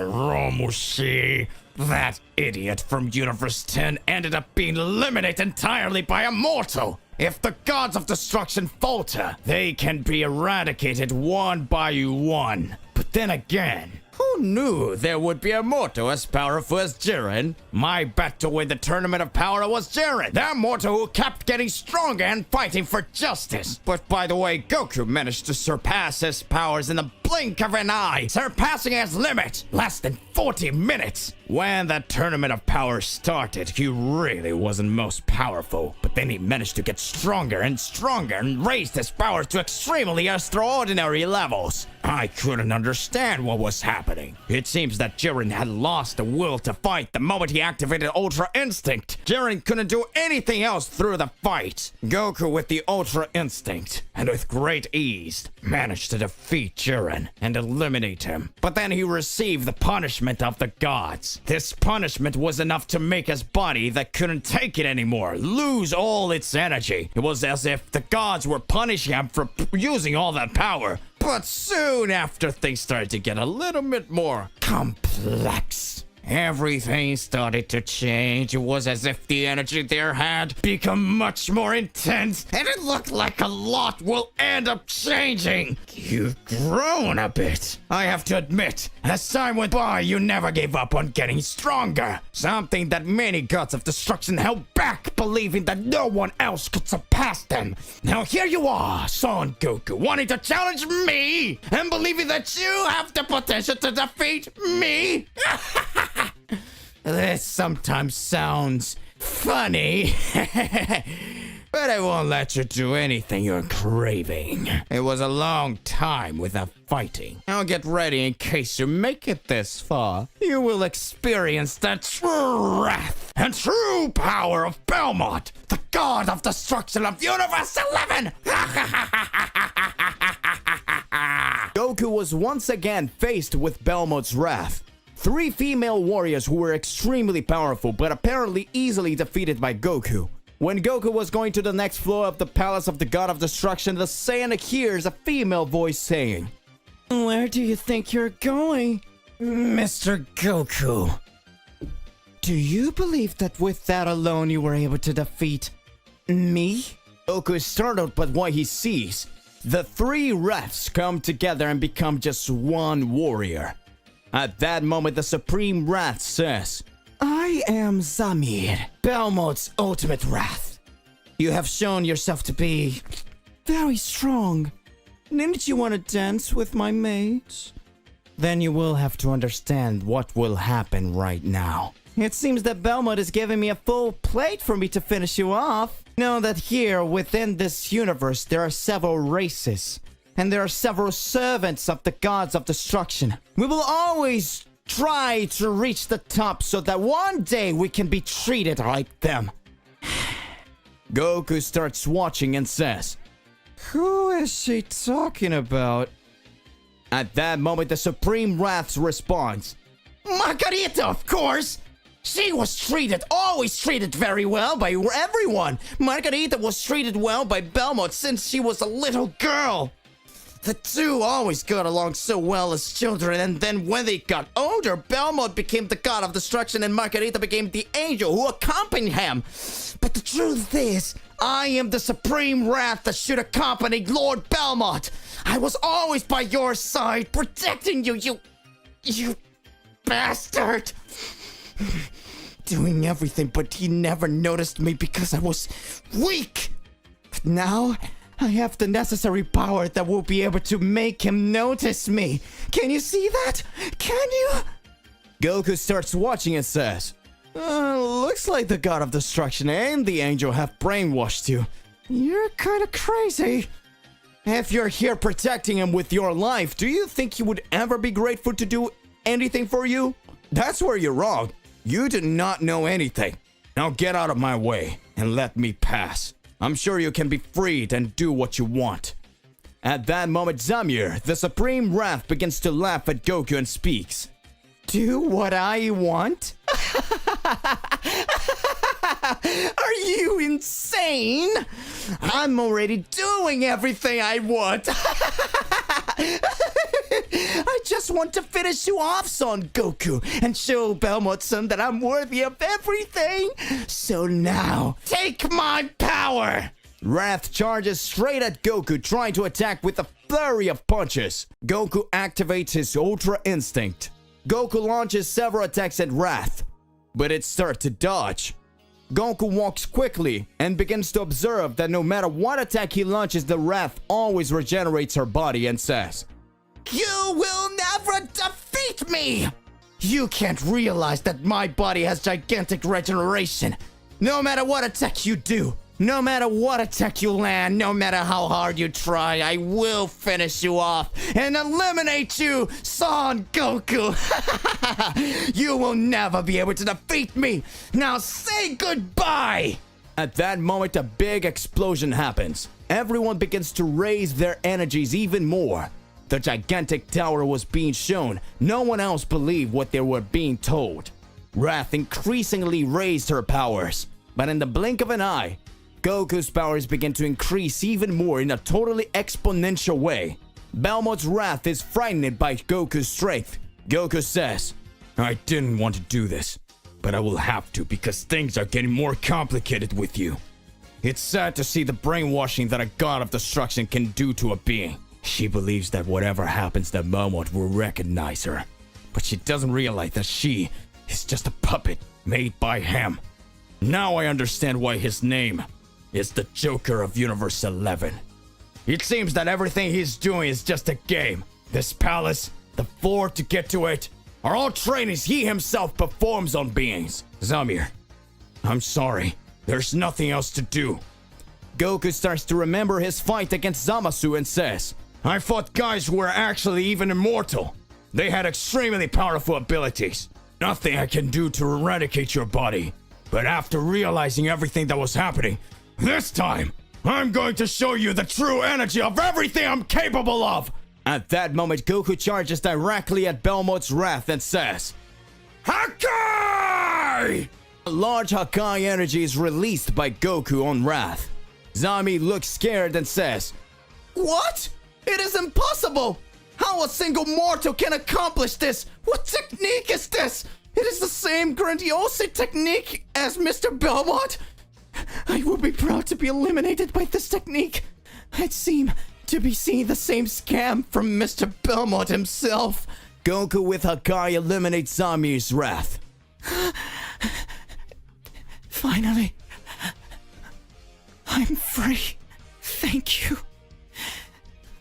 Romoshi, that idiot from Universe 10 ended up being eliminated entirely by a mortal. If the gods of destruction falter, they can be eradicated one by one. But then again, who Who knew there would be a mortal as powerful as Jiren? My bet to win the Tournament of Power was Jiren, the mortal who kept getting stronger and fighting for justice. But by the way, Goku managed to surpass his powers in the blink of an eye, surpassing his limit, less than 40 minutes. When the Tournament of Power started, he really wasn't most powerful, but then he managed to get stronger and stronger and raised his powers to extremely extraordinary levels. I couldn't understand what was happening. It seems that Jiren had lost the will to fight the moment he activated Ultra Instinct. Jiren couldn't do anything else through the fight. Goku, with the Ultra Instinct, and with great ease, managed to defeat Jiren and eliminate him. But then he received the punishment of the gods. This punishment was enough to make his body that couldn't take it anymore lose all its energy. It was as if the gods were punishing him for using all that power. But soon after, things started to get a little bit more complex. Everything started to change. It was as if the energy there had become much more intense, and it looked like a lot will end up changing. You've grown a bit. I have to admit, as time went by, you never gave up on getting stronger. Something that many gods of destruction held back, believing that no one else could surpass them. Now here you are, Son Goku, wanting to challenge me, and believing that you have the potential to defeat me? This sometimes sounds funny, but I won't let you do anything you're craving. It was a long time without fighting. Now get ready in case you make it this far. You will experience the true wrath and true power of Belmont, the god of destruction of Universe 11! Goku was once again faced with Belmont's wrath. 3 female warriors who were extremely powerful but apparently easily defeated by Goku. When Goku was going to the next floor of the Palace of the God of Destruction, the Saiyan hears a female voice saying, "Where do you think you're going, Mr. Goku? Do you believe that with that alone you were able to defeat me?" Goku is startled by what he sees. The 3 refs come together and become just one warrior. At that moment, the Supreme Wrath says, "I am Zamir, Belmont's ultimate wrath. You have shown yourself to be very strong. Didn't you want to dance with my mates? Then you will have to understand what will happen right now. It seems that Belmont is giving me a full plate for me to finish you off. Know that here, within this universe, there are several races. And there are several servants of the gods of destruction. We will always try to reach the top so that one day we can be treated like them." Goku starts watching and says, "Who is she talking about?" At that moment, the Supreme Wrath responds, "Margarita, of course! She was always treated very well by everyone. Margarita was treated well by Belmont since she was a little girl. The two always got along so well as children, and then when they got older, Belmont became the god of destruction and Margarita became the angel who accompanied him. But the truth is, I am the Supreme Wrath that should accompany Lord Belmont. I was always by your side, protecting you, you bastard. Doing everything, but he never noticed me because I was weak. But now, I have the necessary power that will be able to make him notice me. Can you see that? Can you?" Goku starts watching and says, "Looks like the God of Destruction and the Angel have brainwashed you. You're kind of crazy. If you're here protecting him with your life, do you think he would ever be grateful to do anything for you? That's where you're wrong. You do not know anything. Now get out of my way and let me pass. I'm sure you can be freed and do what you want." At that moment, Zamir, the Supreme Wrath, begins to laugh at Goku and speaks. "Do what I want? Are you insane? I'm already doing everything I want. I just want to finish you off, Son Goku, and show Belmont-san that I'm worthy of everything. So now, take my power!" Wrath charges straight at Goku, trying to attack with a flurry of punches. Goku activates his Ultra Instinct. Goku launches several attacks at Wrath, but it starts to dodge. Goku walks quickly and begins to observe that no matter what attack he launches, the Wrath always regenerates her body and says, You will never defeat me! You can't realize that my body has gigantic regeneration. No matter what attack you do, no matter what attack you land, no matter how hard you try, I will finish you off and eliminate you, Son Goku! You will never be able to defeat me! Now say goodbye! At that moment, a big explosion happens. Everyone begins to raise their energies even more. The gigantic tower was being shown. No one else believed what they were being told. Wrath increasingly raised her powers, but in the blink of an eye, Goku's powers begin to increase even more in a totally exponential way. Belmont's Wrath is frightened by Goku's strength. Goku says, I didn't want to do this, but I will have to because things are getting more complicated with you. It's sad to see the brainwashing that a god of destruction can do to a being. She believes that whatever happens, that Belmont will recognize her. But she doesn't realize that she is just a puppet made by him. Now I understand why his name is the Joker of Universe 11. It seems that everything he's doing is just a game. This palace, the floor to get to it, are all trainings he himself performs on beings. Zamir, I'm sorry. There's nothing else to do. Goku starts to remember his fight against Zamasu and says, I fought guys who were actually even immortal. They had extremely powerful abilities. Nothing I can do to eradicate your body. But after realizing everything that was happening, this time, I'm going to show you the true energy of everything I'm capable of! At that moment, Goku charges directly at Belmont's Wrath and says, Hakai! A large Hakai energy is released by Goku on Wrath. Zami looks scared and says, What? It is impossible! How a single mortal can accomplish this? What technique is this? It is the same grandiose technique as Mr. Belmont. I will be proud to be eliminated by this technique. It seemed to be seeing the same scam from Mr. Belmont himself. Goku with Hakai eliminates Zamir's Wrath. Finally, I'm free. Thank you,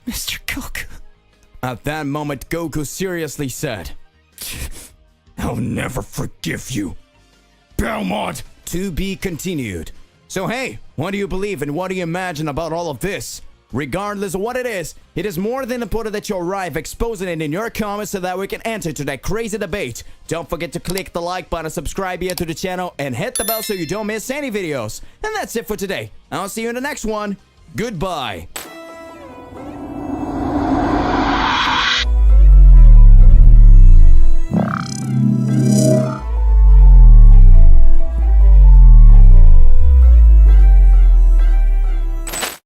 Mr. Goku. At that moment, Goku seriously said, I'll never forgive you, Belmont! To be continued. So hey, what do you believe and what do you imagine about all of this? Regardless of what it is more than important that you arrive exposing it in your comments so that we can answer to that crazy debate. Don't forget to click the like button, subscribe here to the channel, and hit the bell so you don't miss any videos. And that's it for today. I'll see you in the next one. Goodbye.